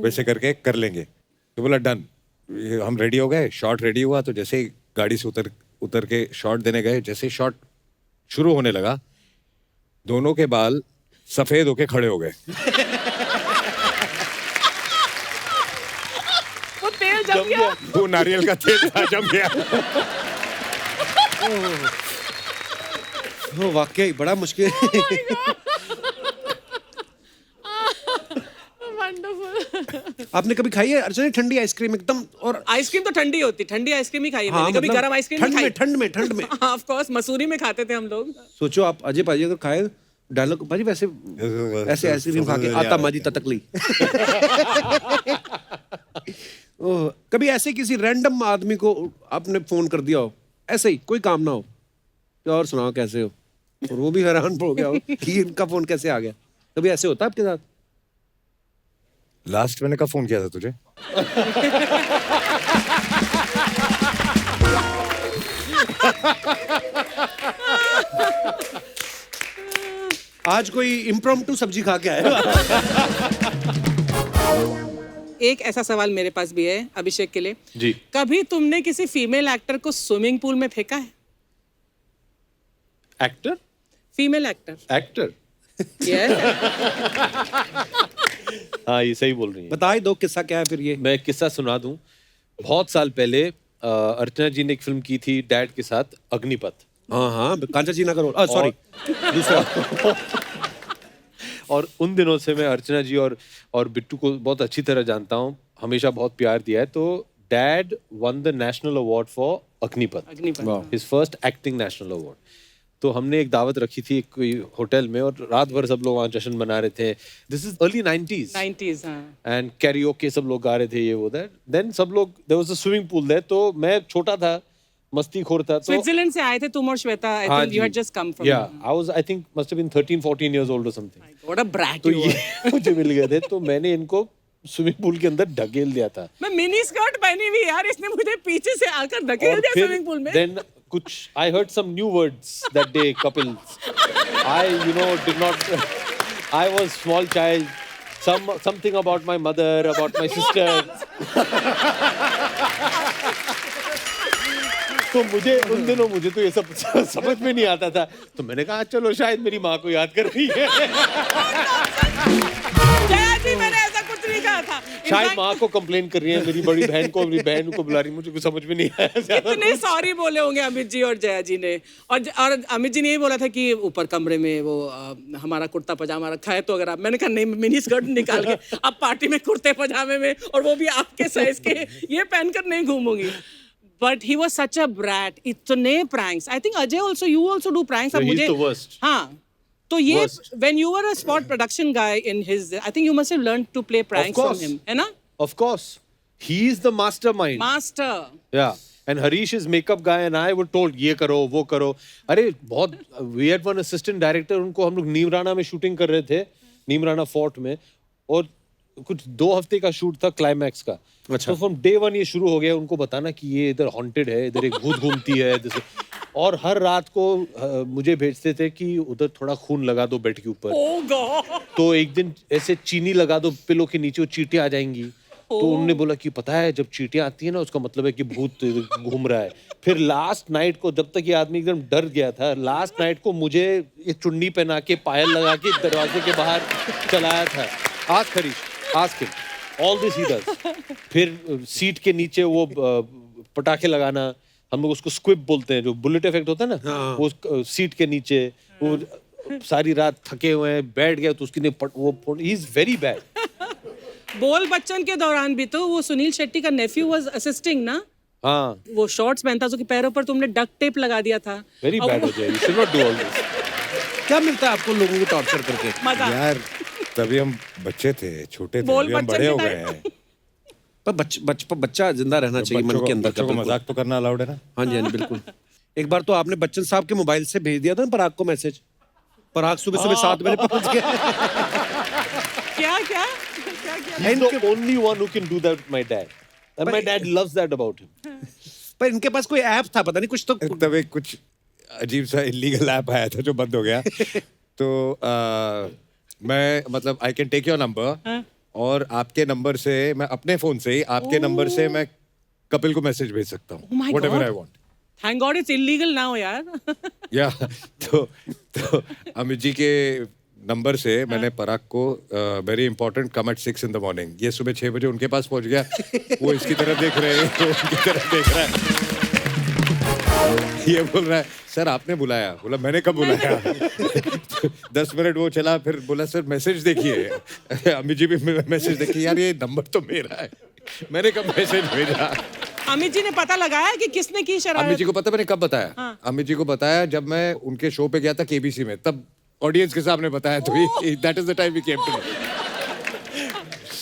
S2: वैसे करके कर लेंगे। तो बोला डन। हम रेडी हो गए, शॉट रेडी हुआ, तो जैसे ही गाड़ी से उतर के शॉट देने गए, जैसे ही शॉट शुरू होने लगा, दोनों के बाल सफेद होके खड़े हो गए।
S4: वो तेल जम गया।
S2: वो नारियल का तेल था, जम गया।
S1: वो वाकई बड़ा मुश्किल।
S4: Wonderful.
S1: आपने कभी खाई है अर्चना ठंडी आइसक्रीम एकदम? और
S4: आइसक्रीम तो ठंडी होती, ठंडी आइसक्रीम ही खाई है
S1: हाँ,
S4: मैंने, कभी
S1: मतलब
S4: गरम आइसक्रीम नहीं खाई।
S1: ठंड में
S4: ऑफ कोर्स मसूरी में खाते थे हम लोग।
S1: सोचो आप अजय पाजी अगर खाए डायलॉग, भाजी वैसे ऐसे आइसक्रीम खा के आता माजी ततकली। ओह, कभी ऐसे किसी रैंडम आदमी को आपने फोन कर दिया हो, ऐसे ही कोई काम ना हो, तो और सुनाओ कैसे हो, और वो भी हैरान हो गया हो कि इनका फोन कैसे आ गया? कभी ऐसे होता है आपके साथ?
S2: लास्ट मैंने कब फोन किया था तुझे?
S1: आज कोई इम्प्रॉम्प्टू सब्जी खा के आया।
S4: एक ऐसा सवाल मेरे पास भी है अभिषेक के लिए
S3: जी।
S4: कभी तुमने किसी फीमेल एक्टर को स्विमिंग पूल में फेंका है?
S3: Actor
S4: female actor yes.
S3: हाँ, ये सही बोल रही है।
S1: बता ही दो किस्सा क्या है फिर ये।
S3: मैं एक किस्सा सुना दूं। बहुत साल पहले अर्चना जी ने एक फिल्म की थी डैड के साथ, अग्निपथ।
S1: हाँ कांचा जी ना करो, सॉरी दूसरा।
S3: और उन दिनों से मैं अर्चना जी और बिट्टू को बहुत अच्छी तरह जानता हूँ, हमेशा बहुत प्यार दिया है। तो dad won the national award for Agneepath, his first acting national award. तो हमने एक दावत रखी थी कोई होटल में, और रात भर सब लोग वहाँ जश्न मना रहे थे। This is early 90s and karaoke सब लोग गा रहे थे, ये वो दैट। देन सब लोग, there was a swimming pool there. तो मैं छोटा था, मस्तीखोर था। तो
S4: स्विट्जरलैंड से आए थे तुम और Shweta. I think you had just come from.
S3: Yeah I was, I think must have been 13-14 years old or something.
S4: What a brat
S3: तो
S4: यू
S3: ये मुझे मिल गए थे, तो मैंने इनको स्विमिंग पूल के अंदर ढकेल दिया था।
S4: मैं मिनी स्कर्ट पहनी हुई यार, इसने मुझे पीछे से आकर धकेल दिया स्विमिंग पूल में।
S3: देन कुछ I heard some new words that day, कपिल्स। I did not, I was small child, something about my mother, about my sister. तो उन दिनों मुझे तो ये सब समझ में नहीं आता था। तो मैंने कहा चलो शायद मेरी माँ को याद कर रही है।
S4: जया जी, मैंने ऐसा कुछ नहीं कहा था।
S3: शायद माँ को कंप्लेन कर रही है, मेरी बड़ी बहन को, मेरी बहन को बुला रही है, मुझे कुछ समझ में नहीं आया ज्यादा।
S4: कितने सॉरी बोले होंगे अमित जी और जया जी ने। और अमित जी ने यही बोला था कि ऊपर कमरे में वो हमारा कुर्ता पजामा रखा है, तो अगर आप, मैंने कहा नहीं, मिनी स्कर्ट निकाल के अब पार्टी में कुर्ते पजामे में, और वो भी आपके साइज के, ये पहनकर नहीं घूमूंगी। But he was such a brat. इतने pranks, I think Ajay also, you also do pranks. अब
S3: He's
S4: मुझे
S3: the worst.
S4: हाँ, तो ये
S3: Worst.
S4: when you were a sport production guy in his, I think you must have learned to play pranks from
S3: course.
S4: him, है ना?
S3: Of course, he is the mastermind.
S4: Master.
S3: Yeah. And Harish is makeup guy and I were told ये करो वो करो। अरे बहुत, we had one assistant director, उनको हम लोग नीमराना में शूटिंग कर रहे थे, नीमराना फोर्ट में, और कुछ 2 हफ्ते का शूट था क्लाइमैक्स का।
S1: अच्छा।
S3: तो फ्रॉम डे 1 ये शुरू हो गया उनको बताना कि ये इधर हॉन्टेड है, इधर एक भूत घूमती है जैसे, और हर रात को मुझे भेजते थे कि उधर थोड़ा खून लगा दो बेड के ऊपर।
S4: Oh God.
S3: तो एक दिन ऐसे चीनी लगा दो पिलो के नीचे, वो चींटियां आ जाएंगी। तो उन्होंने बोला कि पता है जब चींटियां आती है ना, उसका मतलब है कि भूत घूम रहा है। फिर लास्ट नाइट को, जब तक ये आदमी एकदम डर गया था, लास्ट नाइट को मुझे ये चुन्नी पहना के, पायल लगा के दरवाजे के बाहर चलाया था। Ask Harish, ask him, all this he does. फिर सीट के नीचे वो पटाखे लगाना, हम लोग उसको स्क्विब बोलते हैं, जो बुलेट इफेक्ट होता है ना, वो सीट के नीचे, वो सारी रात थके हुए हैं, बैठ गया तो उसकी वो, ही इज वेरी बैड।
S4: बोल बच्चन के दौरान भी तो वो सुनील शेट्टी का नेफ्यू वाज असिस्टिंग ना,
S3: हाँ,
S4: वो शॉर्ट्स पहनता, उसके पैरों पर तुमने डक्ट टेप लगा दिया था।
S3: वेरी बैड हो जाए, you should not do all this.
S1: क्या मिलता है आपको लोगों को टॉर्चर करके?
S4: मजा।
S2: यार तभी हम बच्चे थे, छोटे थे,
S4: बोल
S2: अभी हम
S4: बच्चन
S2: बड़े हो
S4: के
S2: गए
S4: टाइम।
S2: हैं।
S1: पर बच्चा जिंदा रहना चाहिए मन के अंदर का।
S2: बच्चों को मजाक तो करना अलाउड है ना।
S1: हाँ जी, हाँ जी, बिल्कुल। एक बार तो आपने बच्चन साहब के मोबाइल से भेज दिया था ना पराग को मैसेज। पराग सुबह सुबह 7 बजे पहुंच गया।
S4: क्या क्या
S3: He's the only one who can do that with my dad. And my dad loves that about him.
S1: पर इनके पास कोई ऐप था, पता नहीं कुछ तो।
S2: तब एक कुछ अजीब सा इलीगल ऐप आया था जो बंद हो गया। तो मैं मतलब I can take your number, और आपके नंबर से, मैं अपने फोन से ही आपके नंबर से मैं कपिल को मैसेज भेज सकता हूँ,
S4: my
S2: whatever
S4: God.
S2: I want.
S4: Thank God it's illegal now यार।
S2: या तो अमित जी के नंबर से मैंने पराग को very important, come at 6 in the morning, ये सुबह 6 बजे उनके पास पहुंच गया। वो इसकी तरफ देख रहे हैं, वो उनकी तरफ देख रहा है। ये बोल रहा है सर आपने बुलाया, बोला मैंने कब बुलाया? 10 मिनट वो चला, फिर बोला सर मैसेज देखिए। अमित जी भी मैसेज देखिए, यार ये नंबर तो मेरा है, मैंने कब मैसेज भेजा?
S4: अमित जी ने पता लगाया कि किसने की
S2: अमित
S4: शरारत?
S2: जी को पता मैंने कब बताया? अमित जी को बताया जब मैं उनके शो पे गया था KBC में, तब ऑडियंस के सामने बताया, तो that is the time we came to know.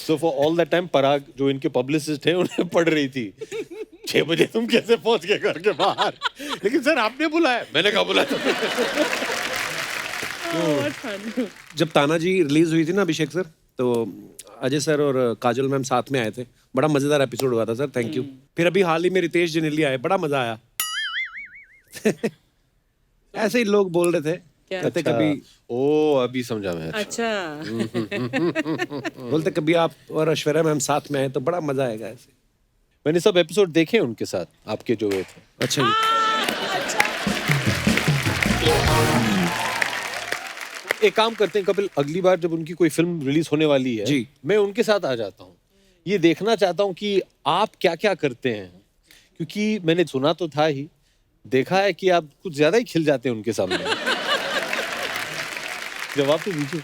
S3: So for all that time, Parag जो इनके पब्लिसिस्ट थे, उन्हें पढ़ रही थी 6 बजे तुम कैसे पहुंच गए घर के बाहर? लेकिन सर आपने बुलाया, मैंने कहा बुलाया?
S1: जब तानाजी रिलीज हुई थी ना अभिषेक सर, तो अजय सर और काजल मैम साथ में आए थे। बड़ा मजेदार एपिसोड हुआ था सर, थैंक यू। फिर अभी हाल ही में रितेश जनेली आए, बड़ा मजा आया। ऐसे ही लोग बोल रहे थे, कहते कभी
S3: ओ अभी समझा मैं।
S4: अच्छा।
S1: बोलते कभी आप और ऐश्वर्या मैम साथ में आए तो बड़ा मजा आएगा ऐसे।
S3: मैंने सब एपिसोड देखे उनके साथ, आपके जो हुए थे।
S1: अच्छा जी।
S3: एक काम करते हैं कपिल, अगली बार जब उनकी कोई फिल्म रिलीज होने वाली है
S1: जी,
S3: मैं उनके साथ आ जाता हूँ। ये देखना चाहता हूँ कि आप क्या क्या करते हैं, क्योंकि मैंने सुना तो था ही, देखा है कि आप कुछ ज्यादा ही खिल जाते हैं उनके सामने। जवाब तो दीजिए।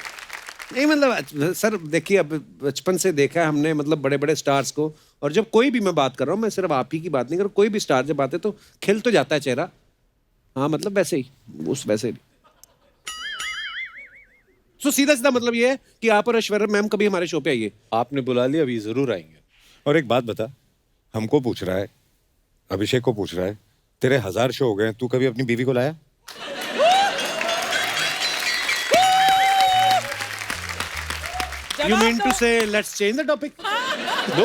S1: नहीं मतलब सर देखिए, अब बचपन से देखा है हमने, मतलब बड़े बड़े स्टार्स को, और जब कोई भी, मैं बात कर रहा हूँ, मैं सिर्फ आप ही की बात नहीं कर रहा, कोई भी स्टार जब आते तो खिल तो जाता है चेहरा। हाँ मतलब वैसे ही, उस वैसे ही। तो सीधा सीधा मतलब ये है कि आप और ऐश्वर्या मैम कभी हमारे शो पे आइए।
S3: आपने बुला लिया, अभी जरूर आएंगे।
S2: और एक बात बता, हमको पूछ रहा है, अभिषेक को पूछ रहा है, तेरे 1000 शो हो गए, तू कभी अपनी बीवी को लाया?
S1: You mean to say let's change the topic?
S3: No,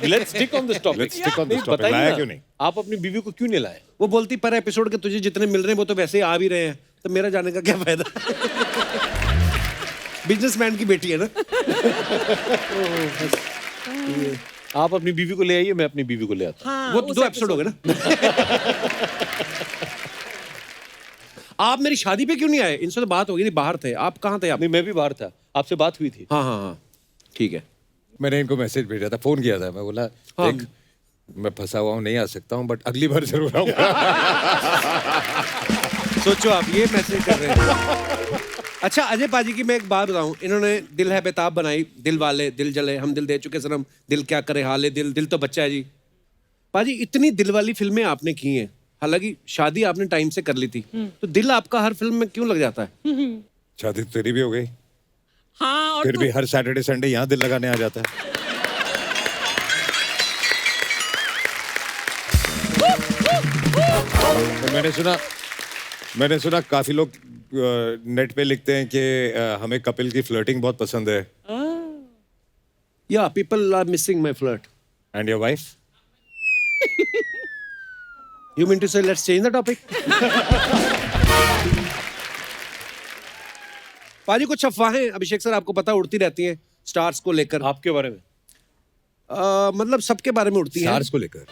S3: let's stick on this topic.
S2: Let's stick on this
S3: नहीं,
S2: topic.
S3: बताइए
S2: लाया
S3: ना,
S2: क्यों नहीं?
S3: आप अपनी बीवी को क्यों नहीं लाए?
S1: वो बोलती पर एपिसोड के तुझे जितने मिल रहे हैं वो तो वैसे ही आ भी रहे हैं, तो मेरा जाने का क्या फायदा? बिजनेसमैन की बेटी है ना।
S3: आप अपनी बीवी को ले आइए, मैं अपनी बीवी को ले आता हूँ।
S4: हाँ,
S1: वो
S4: उस
S1: 2 एपिसोड हो गए ना। आप मेरी शादी पे क्यों नहीं आए? इनसे तो बात होगी नहीं, बाहर थे आप, कहाँ थे आप?
S3: नहीं, मैं भी बाहर था, आपसे बात हुई थी।
S1: हाँ हाँ हाँ, ठीक है।
S2: मैंने इनको मैसेज भेजा था, फोन किया था, मैं बोला देख मैं फंसा हुआ हूँ, नहीं आ सकता हूँ, बट अगली बार जरूर आऊंगा।
S1: सोचो आप ये मैसेज कर रहे हैं। अच्छा अजय पाजी की मैं एक बात बताऊं, इन्होंने दिल है बेताब बनाई, दिल वाले, दिल जले, हम दिल दे चुके सनम, दिल क्या करे हाले दिल, दिल तो बच्चा है जी। पाजी इतनी दिल वाली फिल्में आपने की हैं, हालांकि शादी आपने टाइम से कर ली थी, तो दिल आपका हर फिल्म में क्यों लग जाता है?
S2: शादी तो तेरी भी हो गई,
S4: हाँ और
S2: फिर भी हर सैटरडे संडे यहाँ दिल लगाने आ जाता है। तो मैंने सुना काफी लोग नेट पे लिखते हैं कि हमें कपिल की फ्लर्टिंग बहुत पसंद है।
S1: या people are missing my flirt.
S2: And your wife?
S1: You mean to say let's change the topic? पाजी कुछ अफवाहें अभिषेक सर आपको पता उड़ती रहती हैं स्टार्स को लेकर।
S3: आपके बारे में?
S1: मतलब सबके बारे में उड़ती हैं।
S2: स्टार्स को लेकर?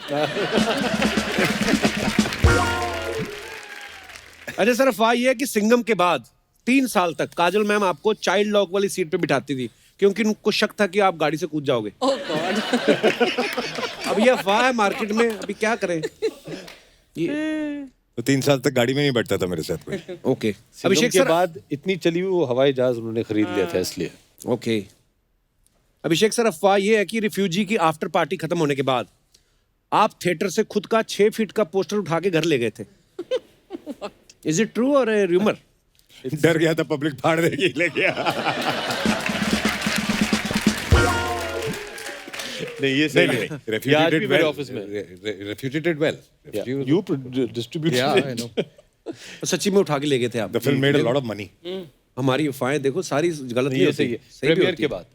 S1: अरे सर अफवाह ये है कि सिंघम के बाद 3 साल तक काजल मैम आपको चाइल्ड लॉक वाली सीट पे बिठाती थी क्योंकि उनको शक था कि आप गाड़ी से कूद जाओगे।
S4: ओह गॉड।
S1: अब ये अफवाह है मार्केट में, अभी क्या करें?
S2: तो 3 साल तक गाड़ी में नहीं बैठता था मेरे साथ कोई।
S1: ओके
S3: अभिषेक के बाद इतनी चली हुई वो हवाई जहाज उन्होंने खरीद लिया था इसलिए।
S1: ओके अभिषेक सर अफवाह ये है कि रिफ्यूजी की आफ्टर पार्टी खत्म होने के बाद आप थिएटर से खुद का 6 फीट का पोस्टर उठा के घर ले गए थे। इज इट ट्रू और रूमर?
S2: डर गया था पब्लिक फाड़ देगी, ले गया।
S3: नहीं ये सही है।
S2: Refugee
S3: आज
S2: did
S3: भी मेरे
S2: well.
S3: ऑफिस में।
S2: Refugee did well.
S3: You distributed
S2: Yeah, I
S3: it.
S2: know.
S1: सच्ची में उठा के ले गए थे आप?
S2: The film made a lot of money.
S1: हमारी अफवाहें देखो सारी गलत नहीं
S3: ये
S1: होती,
S3: सही है।
S1: सही भी
S3: प्रीमियर
S1: होती
S3: के
S1: है।
S3: बाद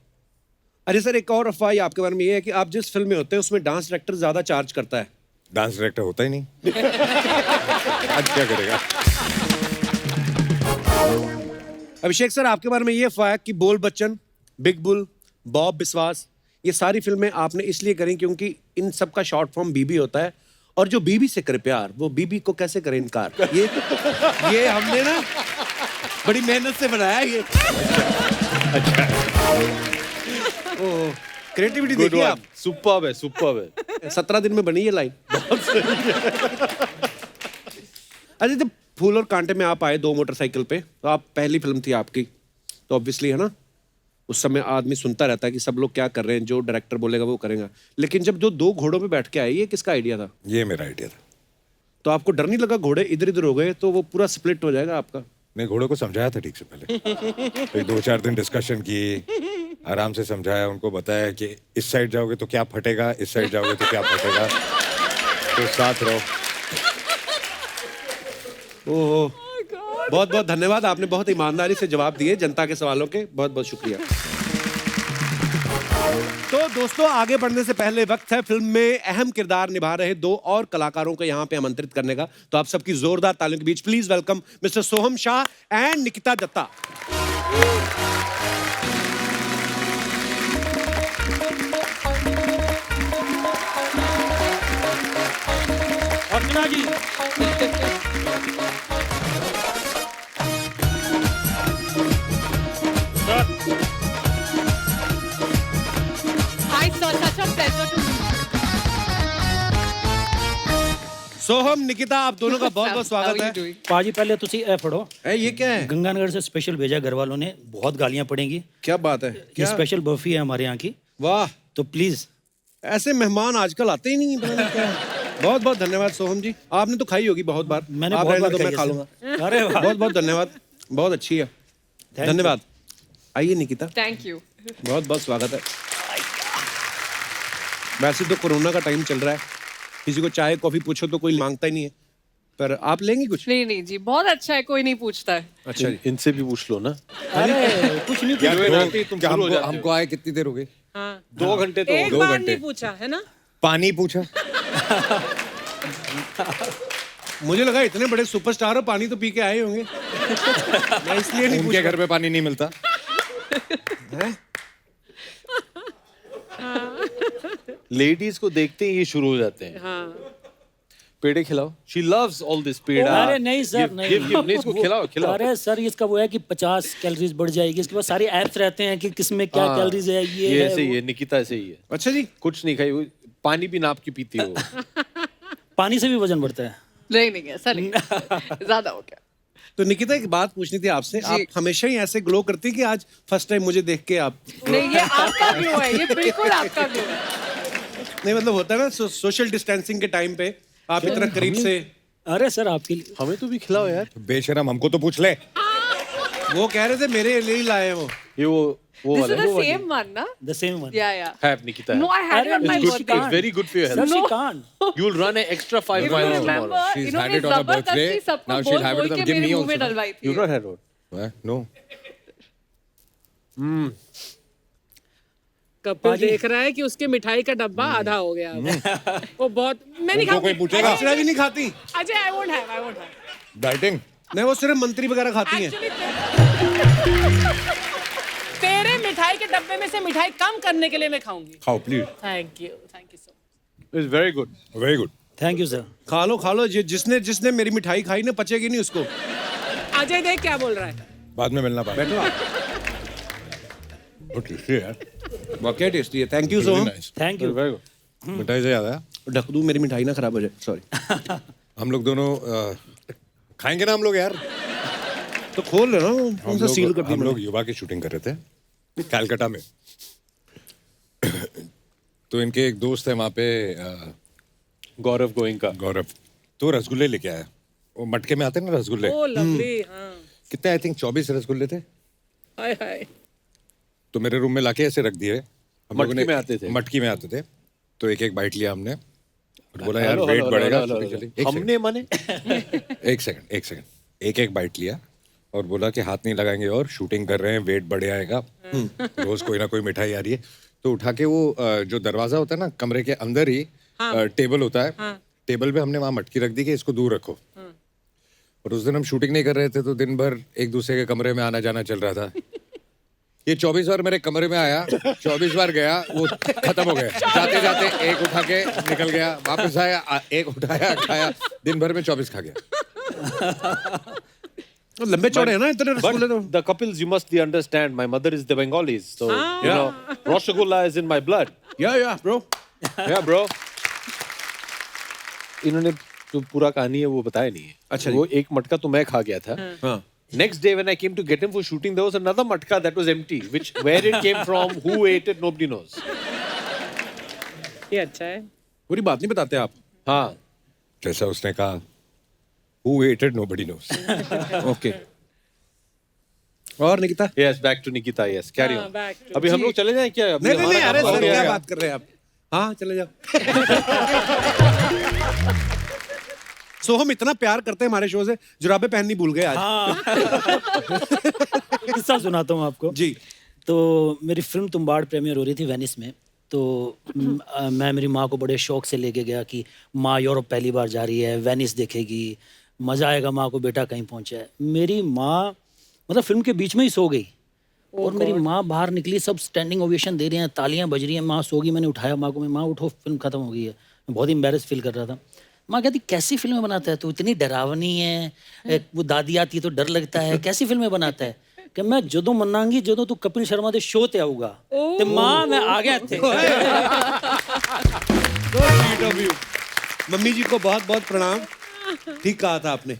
S1: अरे सर एक और अफवाह आपके बारे में ये है कि आप जिस फिल्म में होते हैं उसमें डांस डायरेक्टर ज्यादा चार्ज करता है।
S2: डांस डायरेक्टर होता ही नहीं। आज क्या करेगा?
S1: अभिषेक सर आपके बारे में ये अफवाह है कि बोल बच्चन, बिग बुल, बॉब बिस्वास ये सारी फिल्में आपने इसलिए करी क्योंकि इन सब का शॉर्ट फॉर्म बीबी होता है और जो बीबी से करे प्यार वो बीबी को कैसे करे इनकार। ये हमने ना बड़ी मेहनत से बनाया ये। अच्छा क्रिएटिविटी देखिए आप।
S3: सुपर्ब है।
S1: 17 दिन में बनी ये लाइन। अरे जब फूल और कांटे में आप आए 2 मोटरसाइकिल पे तो आप पहली फिल्म थी आपकी, तो ऑब्वियसली है ना उस समय आदमी सुनता रहता है कि सब लोग क्या कर रहे हैं, जो डायरेक्टर बोलेगा वो करेगा। लेकिन जब जो 2 घोड़ों पे बैठ के आए, ये किसका आइडिया था?
S2: ये मेरा आइडिया था।
S1: तो आपको डर नहीं लगा घोड़े इधर इधर हो गए तो वो पूरा स्प्लिट हो जाएगा आपका?
S2: मैं घोड़ों को समझाया था ठीक से पहले। 2-4 दिन डिस्कशन की, आराम से समझाया, उनको बताया कि इस साइड जाओगे तो क्या फटेगा, इस साइड जाओगे तो क्या फटेगा, तो साथ रहो।
S1: ओहो बहुत बहुत धन्यवाद, आपने बहुत ईमानदारी से जवाब दिए जनता के सवालों के, बहुत बहुत शुक्रिया। तो दोस्तों आगे बढ़ने से पहले वक्त है फिल्म में अहम किरदार निभा रहे 2 और कलाकारों को यहाँ पे आमंत्रित करने का। तो आप सबकी जोरदार तालियों के बीच please welcome mister Soham Shah and Nikita Dutta.
S6: Archana ji
S7: Hi, sir. Such a pleasure to meet you.
S1: Soham Nikita आप दोनों का बहुत बहुत स्वागत है।
S6: पाजी पहले तुसी ए फड़ो।
S1: ये क्या है?
S6: गंगानगर से स्पेशल भेजा घर वालों ने, बहुत गालियां पड़ेंगी।
S1: क्या बात है?
S6: ये स्पेशल बर्फी है हमारे यहाँ की,
S1: वाह
S6: तो प्लीज।
S1: ऐसे मेहमान आजकल आते ही नहीं, पता नहीं क्या है। बहुत बहुत धन्यवाद सोहम जी, आपने तो खाई होगी बहुत बार।
S6: मैंने
S1: आप
S6: बहुत
S1: रहने
S6: बार
S1: दो, मैं
S6: खाई
S1: खा
S6: है,
S1: लूंगा।
S6: अरे वाह।
S1: बहुत बहुत धन्यवाद, बहुत अच्छी है,
S6: you.
S1: धन्यवाद। आइए निकिता,
S7: Thank you.
S1: बहुत बहुत स्वागत है। वैसे तो कोरोना का टाइम चल रहा है, किसी को चाय कॉफी पूछो तो कोई मांगता ही नहीं है, पर आप लेंगे कुछ?
S7: नहीं नहीं जी, बहुत अच्छा है, कोई नहीं पूछता है।
S1: अच्छा जी।
S3: इनसे भी पूछ लो ना।
S6: अरे कुछ नहीं
S2: क्या
S6: पूछो।
S2: क्या हमको आए कितनी देर हो गई?
S7: हाँ।
S3: 2 घंटे तो
S4: एक
S2: 2
S4: बार
S2: घंटे।
S4: नहीं पूछा है ना?
S2: पानी पूछा?
S1: मुझे लगा इतने बड़े सुपरस्टार हो, पानी तो पी के आए होंगे। मैं इसलिए नहीं
S2: उनके घर पे पानी नहीं मिलता।
S3: लेडीज को देखते ही ये शुरू हो जाते हैं।
S4: हाँ।
S3: पेड़े खिलाओ. She loves all this पेड़ा.
S6: अरे नहीं सर, नहीं.
S3: Give, नहीं इसको खिलाओ, खिलाओ.
S6: अरे सर इसका वो है कि 50 कैलोरीज बढ़ जाएगी, इसके बाद सारे ऐप्स रहते हैं कि किसमें क्या
S3: हाँ,
S6: कैलोरीज है, ये है,
S3: ऐसे ही
S6: वो।
S3: है, निकिता ऐसे ही है.
S1: अच्छा जी,
S3: कुछ नहीं खाई, वो पानी भी नाप के पीती है वो.
S6: पानी से भी वजन बढ़ता है.
S7: नहीं ऐसा नहीं ज्यादा हो गया.
S1: तो निकिता एक बात पूछनी थी आपसे, आप हमेशा ही ऐसे ग्लो करती कि आज फर्स्ट टाइम मुझे देख के आप
S7: नहीं ये आपका ग्लो है, ये बिल्कुल आपका ग्लो है.
S1: नहीं मतलब होता है ना सोशल डिस्टेंसिंग के टाइम पे आप इतना करीब से.
S6: अरे सर आपके लिए
S3: हमें तो भी खिलाओ यार.
S2: बेशरम, हमको तो पूछ ले.
S1: वो कह रहे थे मेरे लिए ही लाए हैं वो.
S3: ये वो
S7: This is
S3: वाला.
S7: the same one, na?
S6: The same one.
S7: Yeah.
S3: Have Nikita.
S7: No, I had it on my
S3: It's good.
S7: birthday.
S3: It's very good for your
S6: sir
S3: health.
S6: She can't.
S3: You'll run an extra 5
S7: If you
S3: miles
S7: remember,
S3: tomorrow.
S2: She's
S7: इन्होंने
S2: had it on her birthday.
S7: जबरदस्ती सबको
S2: Now she'll have it
S7: बोल
S2: on-
S7: के
S2: give
S7: मेरे
S2: me
S7: मुंह में
S2: also.
S7: डलवाई थी.
S3: You've not had it.
S2: No.
S4: Kapil देख रहा है कि उसके मिठाई का डब्बा आधा हो गया अब। वो बहुत मैं नहीं
S2: उनको कोई पूछेगा?
S1: कचरा भी नहीं खाती.
S4: Ajay I won't have
S2: dieting.
S1: नहीं वो सिर्फ मंत्री वगैरह खाती हैं.
S4: तेरे मिठाई के डब्बे में से मिठाई कम करने के लिए मैं खाऊंगी.
S2: खाओ please.
S4: Thank you so
S3: It's very good.
S2: Very good.
S6: Thank you sir.
S1: खा लो जिसने मेरी मिठाई खाई ना पचेगी नहीं उसको.
S4: मच. अजय देख क्या बोल रहा है.
S2: बाद में मिलना पाए.
S1: बैठो आप.
S2: बहुत टेस्टी है यार.
S1: वाकई टेस्टी है. Thank you so much.
S6: Thank you.
S3: Very good.
S2: मिठाई से याद आया,
S1: ढक दूं मेरी मिठाई ना खराब हो जाए. सॉरी.
S2: हम लोग दोनों खाएंगे ना हम लोग यार.
S1: तो खोल लेना कौन सा सील कर दी
S2: हम
S1: मैंने.
S2: लोग युवा की शूटिंग कर रहे थे कलकत्ता में. तो इनके एक दोस्त है वहाँ पे,
S3: गौरव गोइंका.
S2: गौरव. तो रसगुल्ले लेके आया. वो मटके में आते हैं ना रसगुल्ले.
S4: Oh lovely. हाँ.
S2: कितने, आई थिंक 24 रसगुल्ले थे.
S4: हाय हाय.
S2: तो मेरे रूम में लाके ऐसे रख दिए. हम लोगों
S3: मटकी में आते थे?
S2: मटकी में आते थे. तो एक एक बाइट लिया हमने और बोला यार
S3: हेलो,
S2: वेट
S3: हेलो,
S2: बढ़ेगा.
S3: हेलो, हेलो,
S2: चलिए,
S3: हेलो. हमने मने
S2: एक सेकंड. एक एक बाइट लिया और बोला कि हाथ नहीं लगाएंगे और शूटिंग कर रहे हैं, वेट बढ़ आएगा. रोज कोई ना कोई मिठाई आ रही है. तो उठा के वो जो दरवाजा होता है ना कमरे के अंदर ही टेबल होता है. टेबल पे हमने वहां मटकी रख दी कि इसको दूर रखो. और उस दिन हम शूटिंग नहीं कर रहे थे तो दिन भर एक दूसरे के कमरे में आना जाना चल रहा था. ये 24 बार मेरे कमरे में आया, 24 बार गया, वो खत्म हो गया. जाते जाते एक उठा के निकल गया, वापस आया, एक उठाया, खाया. दिन भर में 24 खा गया.
S1: लंबे चौड़े हैं ना इतने रसगुल्ले तो.
S3: But the couples, you must understand, my mother is the Bengalis, so you know, Rasgulla is in my blood.
S1: या ब्रो.
S3: Yeah, bro. इन्होंने जो पूरा कहानी है वो बताया नहीं है.
S1: अच्छा
S3: वो एक मटका तो मैं खा गया था.
S1: हाँ.
S3: Next day when I came to get him for shooting, there was another matka that was empty. Which where it came from, who ate it, nobody knows.
S4: ये अच्छा है.
S1: पूरी बात नहीं बताते आप.
S3: हाँ.
S2: जैसा उसने कहा, who ate it nobody knows.
S1: Okay. और Nikita.
S3: Yes, back to Nikita. Yes, carry
S4: हाँ,
S3: on.
S4: back to-
S3: अभी हम लोग चले जाएं क्या? अभी
S1: नहीं
S3: हमारा
S1: अरे
S3: काम हो
S1: सर
S3: गया
S1: क्या
S3: है।
S1: बात कर रहे हैं आप. हाँ चले जाओ. सो हम इतना प्यार करते हैं हमारे शो से, जुराबे पहननी भूल गए आज.
S6: किस्सा सुनाता हूँ आपको.
S1: जी.
S6: तो मेरी फिल्म तुम्बाड़ प्रीमियर हो रही थी वेनिस में. तो मैं मेरी माँ को बड़े शौक से लेके गया कि माँ यूरोप पहली बार जा रही है, वेनिस देखेगी, मज़ा आएगा माँ को, बेटा कहीं पहुँचा है. मेरी माँ मतलब फिल्म के बीच में ही सो गई. और मेरी माँ बाहर निकली, सब स्टैंडिंग ओवेशन दे रहे हैं, तालियां बज रही हैं. माँ सो गई. मैंने उठाया माँ को, मैं माँ उठो फिल्म खत्म हो गई है. मैं बहुत एम्बेरस फील कर रहा था. माँ कहती कैसी फिल्में बनाता है तू, इतनी डरावनी है, वो दादी आती है तो डर लगता है, कैसी फिल्में बनाता है. कि मैं जदों मनांगी जदों तू कपिल शर्मा के शो ते आऊगा. ते माँ मैं आ गया थे.
S1: मम्मी जी को बहुत बहुत प्रणाम. ठीक कहा था आपने.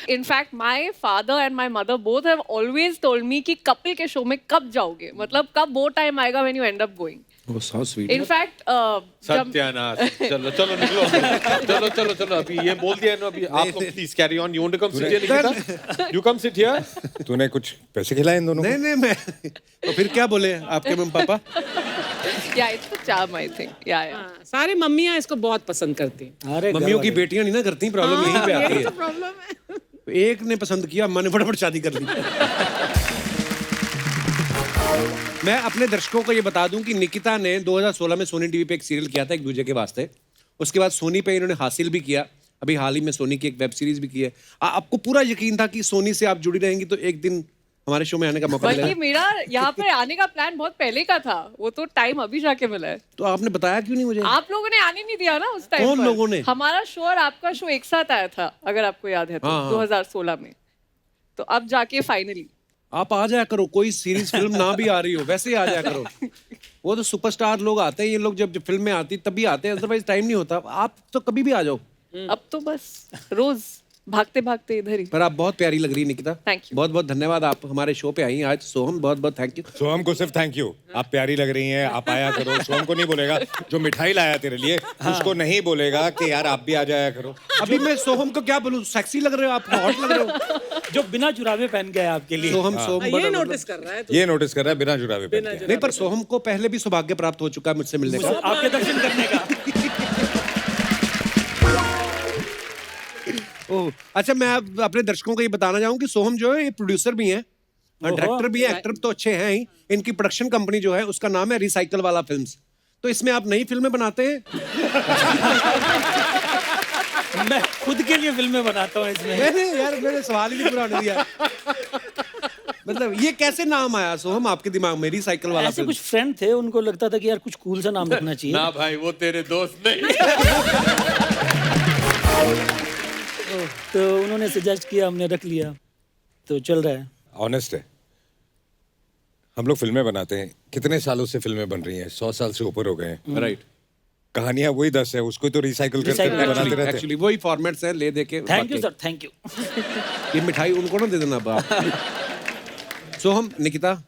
S7: In fact, my father and my mother both have always told me कि कपिल के शो में कब जाओगे, मतलब कब वो टाइम आएगा when you end up going.
S1: Oh, so sweet.
S7: In fact, जब
S3: सत्यानाश. चलो चलो निकलो. चलो चलो अभी ये बोल दिया ना. अभी आपको please carry on. You want to come sit here Nikita? You come sit here.
S2: तूने कुछ पैसे खिलाए इन दोनों को?
S1: नहीं मैं तो फिर क्या बोले आपके mummy papa.
S7: yeah, it's the charm I think. Yeah.
S4: हाँ, सारी मम्मियाँ इसको बहुत पसंद करती हैं.
S6: अरे
S1: मम्मियों की बेटियां नहीं ना करती. प्रॉब्लम यहीं पे आती
S4: यही
S1: है.
S4: तो प्रॉब्लम है.
S1: एक ने पसंद किया, अम्मा ने फटाफट शादी कर ली. मैं अपने दर्शकों को ये बता दूं कि निकिता ने 2016 में सोनी टीवी पे एक सीरियल किया था एक दूजे के वास्ते. उसके बाद सोनी पे इन्होंने हासिल भी किया. अभी हाल ही में सोनी की एक वेब सीरीज भी की है. आपको पूरा यकीन था कि सोनी से आप जुड़ी रहेंगी तो एक दिन हमारे शो में आने का मौका
S7: बल्कि
S1: मिलेगा?
S7: मेरा यहाँ पर आने का प्लान बहुत पहले का था, वो तो टाइम अभी जाके मिला है।
S1: तो आपने बताया क्यों नहीं मुझे?
S7: आप लोगों ने आने नहीं दिया ना उस टाइम
S1: कौन
S7: पर।
S1: लोगों ने?
S7: हमारा शो और आपका शो एक साथ आया था, अगर आपको याद है तो,
S1: हाँ, हाँ।
S7: 2016 में। तो अब जाके फाइनली
S1: आप आ जाया करो, कोई सीरीज फिल्म ना भी आ रही हो वैसे ही आ जाया करो। वो तो सुपरस्टार लोग आते हैं, ये लोग जब फिल्म में आती तभी आते हैं, अदरवाइज टाइम नहीं होता। आप तो कभी भी आ जाओ।
S7: अब तो बस रोज भागते भागते इधर ही।
S1: पर आप बहुत प्यारी लग रही है निकिता।
S7: Thank you.
S1: बहुत बहुत धन्यवाद, आप हमारे शो पे आई हैं आज। सोहम बहुत बहुत थैंक यू।
S2: सोहम को सिर्फ थैंक यू, आप प्यारी लग रही हैं, आप आया करो। सोहम को नहीं बोलेगा, जो मिठाई लाया तेरे लिए उसको नहीं बोलेगा कि यार आप भी आ जाया करो।
S1: अभी मैं सोहम को क्या बोलूं, सेक्सी लग रहे हो आप, हॉट लग रहे हो।
S6: जो बिना जुराबे पहन के आया आपके लिए।
S1: सोहम सोहम
S4: ये
S1: बड़ा
S4: नोटिस कर रहा है तो
S2: ये नोटिस कर रहा है बिना जुराबे पहन के।
S1: नहीं, पर सोहम को पहले भी सौभाग्य प्राप्त हो चुका है मुझसे मिलने का।
S6: आपके दर्शन करने का।
S1: ओह, अच्छा, मैं अपने दर्शकों को ये बताना चाहूँ कि सोहम जो है ये प्रोड्यूसर भी हैं और डायरेक्टर भी है, एक्टर तो अच्छे हैं ही। इनकी प्रोडक्शन कंपनी जो है उसका नाम है रिसाइकल वाला फिल्म्स। तो इसमें आप नई फिल्में बनाते हैं?
S6: मैं खुद के लिए फिल्में बनाता हूँ इसमें।
S1: नहीं यार, मैंने सवाल ही नहीं पूरा होने दिया। मतलब ये कैसे नाम आया सोहम आपके दिमाग में, रिसाइकल वाला
S6: ऐसे
S1: फिल्म?
S6: कुछ फ्रेंड थे, उनको लगता था कि यार कुछ कूल सा नाम रखना चाहिए।
S3: ना भाई, वो तेरे दोस्त नहीं।
S6: तो उन्होंने सजेस्ट किया, हमने रख लिया, तो चल रहा है।
S2: ऑनेस्ट है, हम लोग फिल्में बनाते हैं, कितने सालों से फिल्में बन रही हैं, 100 साल से ऊपर हो गए हैं।
S1: राइट।
S2: कहानियां वही 10 है, उसको तो रिसाइकल करते हैं, बनाते रहते हैं।
S1: एक्चुअली वही फॉर्मेट्स हैं, ले दे के।
S6: Thank you sir, thank you.
S1: ये मिठाई उनको ना दे देना बाप। सोहम, निकिता,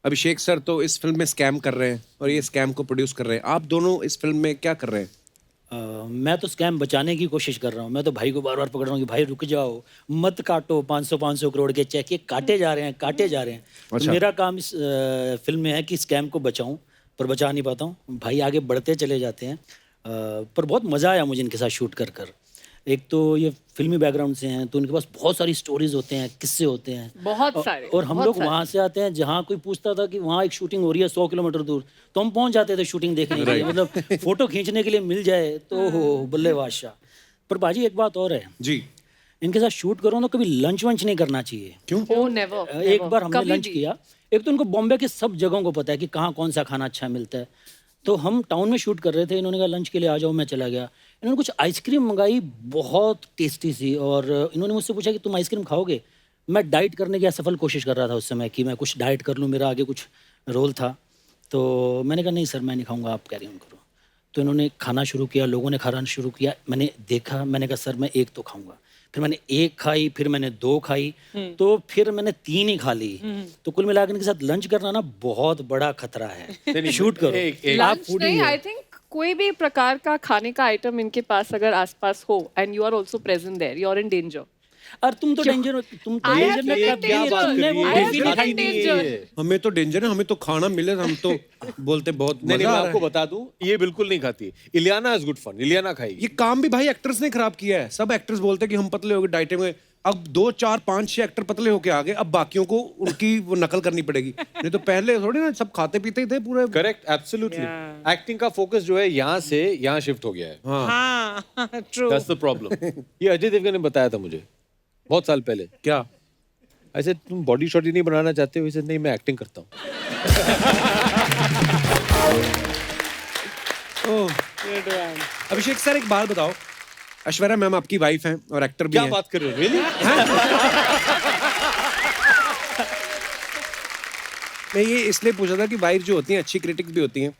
S1: अभिषेक सर तो इस फिल्म में स्कैम कर रहे हैं और ये स्कैम को प्रोड्यूस कर रहे हैं। आप दोनों इस फिल्म में क्या कर रहे हैं?
S6: मैं तो स्कैम बचाने की कोशिश कर रहा हूँ। मैं तो भाई को बार बार पकड़ रहा हूँ कि भाई रुक जाओ, मत काटो 500 करोड़ के चेक, ये काटे जा रहे हैं, काटे जा रहे हैं।
S1: अच्छा।
S6: तो मेरा काम इस फिल्म में है कि स्कैम को बचाऊं, पर बचा नहीं पाता हूँ। भाई आगे बढ़ते चले जाते हैं। पर बहुत मज़ा आया मुझे इनके साथ शूट कर कर। एक तो ये फिल्मी बैकग्राउंड से हैं, तो उनके पास बहुत सारी स्टोरीज होते हैं, किस्से होते हैं
S7: बहुत सारे।
S6: और हम लोग वहाँ से आते हैं जहाँ कोई पूछता था कि वहाँ एक शूटिंग हो रही है 100 किलोमीटर दूर, तो हम पहुँच जाते थे शूटिंग देखने के लिए। मतलब फोटो खींचने के लिए मिल जाए तो हो बल्ले बादशाह। पर बाजी एक बात और है
S1: जी।
S6: इनके साथ शूट करो ना, कभी लंच वंच नहीं करना चाहिए।
S1: क्यों?
S7: Oh, never,
S6: एक
S7: never.
S6: बार हमने
S7: कभी
S6: लंच
S7: भी।
S6: किया। एक तो उनको बॉम्बे के सब जगहों को पता है कि कहाँ कौन सा खाना अच्छा मिलता है। तो हम टाउन में शूट कर रहे थे, इन्होंने कहा लंच के लिए आ जाओ, मैं चला गया। इन्होंने कुछ आइसक्रीम मंगाई, बहुत टेस्टी सी, और इन्होंने मुझसे पूछा कि तुम आइसक्रीम खाओगे? मैं डाइट करने की असफल कोशिश कर रहा था उस समय कि मैं कुछ डाइट कर लूँ, मेरा आगे कुछ रोल था। तो मैंने कहा नहीं सर, मैं नहीं खाऊंगा, आप कैरी ऑन करो। तो इन्होंने खाना शुरू किया, लोगों ने खाना शुरू किया। मैंने देखा, मैंने कहा सर मैं एक तो खाऊंगा। फिर मैंने एक खाई, फिर मैंने 2 खाई, तो फिर मैंने 3 ही खा ली। तो कुल मिलाकर इनके साथ लंच करना ना बहुत बड़ा खतरा है। शूट करो आप
S7: लंच
S6: foodie
S7: नहीं,
S6: हो।
S7: आई थिंक कोई भी प्रकार का खाने का आइटम इनके पास अगर आसपास हो and you are also present there, you are in danger.
S6: और तुम तो डेंजर, तुम तो
S7: I am
S6: डेंजर में
S7: not
S6: कब
S7: in
S6: भी
S7: danger.
S6: तुमने वो
S7: I am
S6: movie
S7: not
S6: दिखाई
S7: in
S6: नहीं
S7: danger.
S6: है।
S1: हमें तो डेंजर है, हमें तो खाना मिले, हम तो बोलते बहुत
S3: नहीं,
S1: मजा
S3: मैं
S1: आ रहा
S3: आपको
S1: है।
S3: बता दूं, ये बिल्कुल नहीं खाती। Ileana is good fun, Ileana खाएगी।
S1: ये काम भी भाई एक्टर्स ने खराब किया है। सब एक्टर्स बोलते हैं कि हम पतले हो गए, डाइटिंग में। अब 2, 4, 5, 6 एक्टर पतले होके आ गए, अब बाकियों को उनकी वो नकल करनी पड़ेगी। नहीं तो पहले थोड़ी ना सब खाते पीते ही थे पूरे।
S3: Correct, absolutely. एक्टिंग का फोकस जो है यहाँ से यहाँ शिफ्ट हो गया है।
S4: हाँ ट्रू।
S3: That's the problem. ये अजय देवगन ने बताया था मुझे बहुत साल पहले।
S1: क्या?
S3: ऐसे तुम बॉडी शॉडी नहीं बनाना चाहते हो? इसे नहीं, मैं एक्टिंग करता हूँ।
S1: अभिषेक सर एक बात बताओ, ऐश्वर्या मैम आपकी वाइफ हैं और एक्टर भी
S3: क्या
S1: हैं।
S3: बात कर रहे हो? रियली?
S1: मैं ये इसलिए पूछा था कि वाइफ जो होती हैं अच्छी क्रिटिक्स भी होती हैं।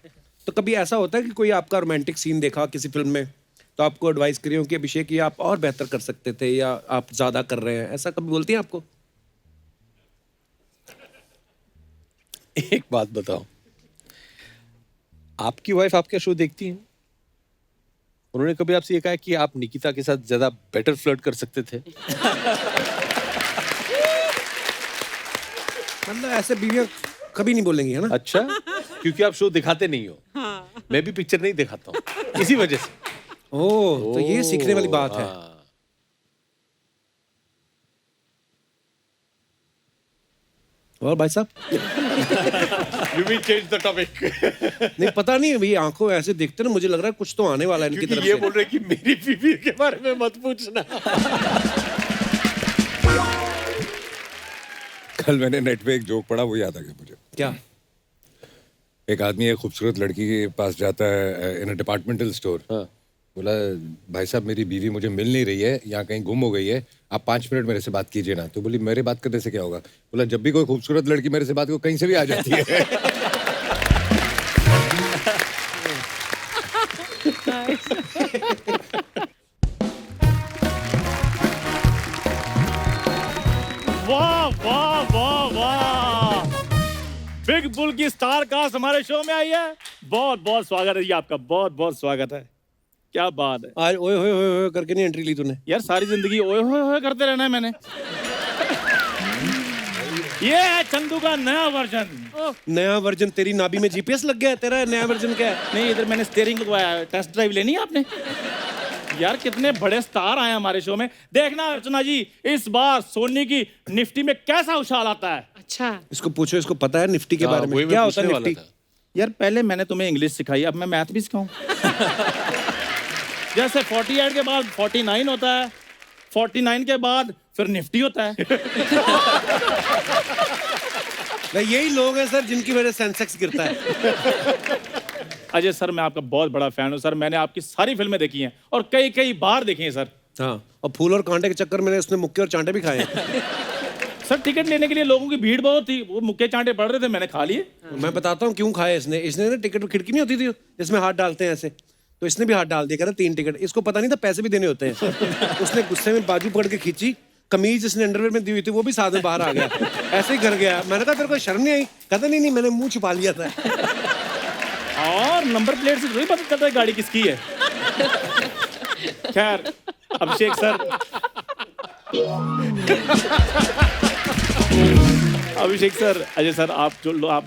S1: तो कभी ऐसा होता है कि कोई आपका रोमांटिक सीन देखा किसी फिल्म में तो आपको एडवाइस करी हो कि अभिषेक ये आप और बेहतर कर सकते थे या आप ज्यादा कर रहे हैं, ऐसा कभी बोलती हैं आपको?
S3: एक बात बताओ, आपकी वाइफ आपका शो देखती है? उन्होंने कभी आपसे ये कहा कि आप निकिता के साथ ज्यादा बेटर फ्लर्ट कर सकते थे?
S1: मतलब ऐसे बीवियां कभी नहीं बोलेंगी, है ना?
S3: अच्छा, क्योंकि आप शो दिखाते नहीं हो। मैं भी पिक्चर नहीं दिखाता हूँ इसी वजह से।
S1: ओह, तो ये सीखने वाली बात है।
S3: हाँ।
S1: और भाई साहब
S3: You will change the topic.
S1: नहीं, पता नहीं, अभी आंखों ऐसे देखते ना, मुझे लग रहा है कुछ तो आने वाला है इनकी
S3: क्योंकि
S1: तरफ
S3: ये
S1: से।
S3: बोल रहे कि मेरी बीवी के बारे में मत पूछना।
S2: कल मैंने नेट पे एक जोक पढ़ा, वो याद आ गया मुझे।
S1: क्या?
S2: एक आदमी एक खूबसूरत लड़की के पास जाता है इन अ डिपार्टमेंटल स्टोर। बोला, भाई साहब मेरी बीवी मुझे मिल नहीं रही है, यहाँ कहीं गुम हो गई है, आप 5 मिनट मेरे से बात कीजिए ना। तो बोली, मेरे बात करने से क्या होगा? बोला, जब भी कोई खूबसूरत लड़की मेरे से बात को कहीं से भी आ जाती है।
S8: वाह वाह वाह वाह, बिग बुल की स्टार कास्ट हमारे शो में आई है। बहुत बहुत स्वागत है जी आपका, बहुत बहुत स्वागत है। क्या बात है,
S1: आज ओए होए होए होए करके नहीं एंट्री ली तूने?
S8: यार सारी जिंदगी ओए होए होए करते रहना है मैंने। ये है चंदू का नया वर्जन।
S1: नया वर्जन? तेरी नाभि में जीपीएस लग गया है, तेरा नया वर्जन क्या है?
S8: नहीं, इधर मैंने स्टीयरिंग लगवाया है। टेस्ट ड्राइव लेनी है आपने? यार कितने बड़े स्टार आए हमारे शो में। देखना अर्चना जी, इस बार सोनी की निफ्टी में कैसा उछाल आता है।
S4: अच्छा,
S1: इसको पूछो, इसको पता है निफ्टी के बारे में?
S3: वही मैं
S1: क्या होता है
S3: पूछने वाला
S1: निफ्टी?
S3: था।
S8: यार पहले मैंने तुम्हें इंग्लिश सिखाई, अब मैं मैथ भी सिखाऊं? जैसे 48 के बाद 49 होता है, 49 के बाद फिर निफ्टी होता है।
S1: नहीं, यही लोग हैं सर जिनकी वजह से सेंसेक्स गिरता है।
S8: अजय सर, मैं आपका बहुत बड़ा फैन हूँ सर। मैंने आपकी सारी फिल्में देखी हैं और कई कई बार देखी हैं सर।
S1: हाँ, और फूल और कांटे के चक्कर में उसने मुक्के और चांटे भी खाए हैं।
S8: सर टिकट लेने के लिए लोगों की भीड़ बहुत थी, वो मुक्के चांटे पड़ रहे थे, मैंने खा लिए।
S1: मैं बताता हूँ क्यों खाए इसने। इसने ना टिकट खिड़की नहीं होती थी जिसमें हाथ डालते हैं ऐसे, तो इसने भी हाथ डाल दिया, कहता 3 टिकट। इसको पता नहीं था पैसे भी देने होते हैं। उसने गुस्से में बाजू पकड़ के खींची, कमीज इसने अंडरवेयर में दी हुई थी वो भी साथ में बाहर आ गया, ऐसे ही घर गया। मैंने कहा तेरे को शर्म नहीं आई? कहता नहीं नहीं, मैंने मुंह छुपा लिया था।
S8: और नंबर प्लेट से थोड़ी पता चलता है गाड़ी किसकी है। खैर अभिषेक सर, अभिषेक सर, अजय सर, आप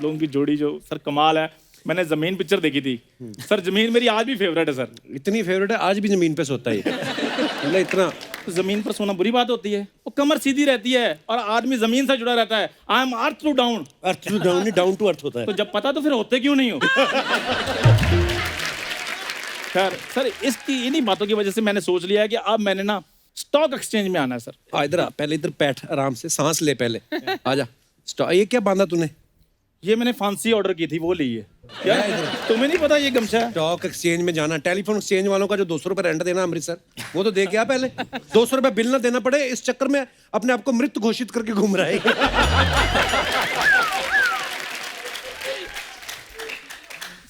S8: लोगों की जोड़ी जो सर कमाल है। मैंने जमीन पिक्चर देखी थी सर, जमीन मेरी आज भी फेवरेट है सर।
S1: इतनी फेवरेट है, आज भी जमीन पे सोता है। मतलब इतना
S8: जमीन पर सोना बुरी बात होती है? वो कमर सीधी रहती है और आदमी जमीन से जुड़ा रहता है। I am earth to down.
S1: Earth to down नहीं, डाउन टू अर्थ होता है।
S8: तो जब पता तो फिर होते क्यों नहीं हो? खैर सर, इसकी इन्हीं बातों की वजह से मैंने सोच लिया है कि अब मैंने ना स्टॉक एक्सचेंज में आना है सर।
S1: इधर आ, पहले इधर बैठ, आराम से सांस ले पहले। आजा। ये क्या बांधा तूने?
S8: ये मैंने फांसी ऑर्डर की थी, वो ली है। क्या तुम्हें नहीं पता ये गमछा है?
S1: स्टॉक एक्सचेंज में जाना, टेलीफोन एक्सचेंज वालों का जो 200 रुपए रेंट देना अमृतसर, वो तो दे के आ पहले। 200 रुपए बिल ना देना पड़े, इस चक्कर में अपने आप को मृत घोषित करके घूम रहा है।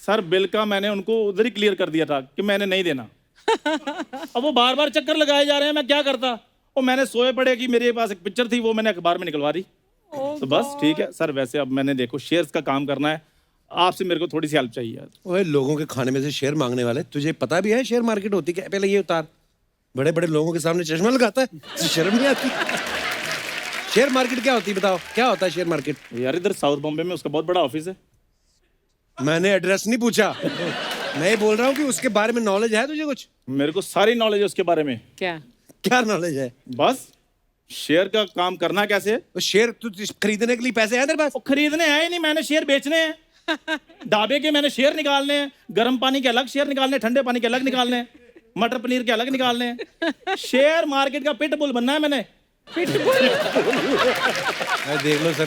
S8: सर बिल का मैंने उनको उधर ही क्लियर कर दिया था कि मैंने नहीं देना। अब वो बार बार चक्कर लगाए जा रहे हैं, मैं क्या करता। और मैंने सोए पड़े कि मेरे पास एक पिक्चर थी, वो मैंने अखबार में निकलवा दी। तो बस ठीक है सर। वैसे अब मैंने देखो शेयर्स का काम करना है, आपसे मेरे को थोड़ी सी हेल्प चाहिए।
S1: ओए, लोगों के खाने में से शेयर मांगने वाले, तुझे पता भी है शेयर मार्केट होती क्या? पहले ये उतार। बड़े बड़े लोगों के सामने चश्मा लगाता है, तुझे शर्म नहीं आती? शेयर मार्केट क्या होती है, बताओ क्या होता है शेयर मार्केट?
S8: यार इधर साउथ बॉम्बे में उसका बहुत बड़ा ऑफिस है।
S1: मैंने एड्रेस नहीं पूछा, मैं ये बोल रहा हूँ कि उसके बारे में नॉलेज है तुझे कुछ?
S8: मेरे को सारी नॉलेज है उसके बारे में।
S4: क्या
S1: क्या नॉलेज है?
S8: बस शेयर का काम करना कैसे है।
S1: तो शेयर तू खरीदने के लिए पैसे हैं तेरे पास?
S8: वो खरीदने हैं ही नहीं, मैंने शेयर बेचने हैं। ढाबे के मैंने शेयर निकालने हैं, गर्म पानी के अलग शेयर निकालने हैं, ठंडे पानी के अलग निकालने हैं, मटर पनीर के अलग निकालने हैं। शेयर मार्केट का पिटबुल बनना है मैंने।
S1: देख लो सर,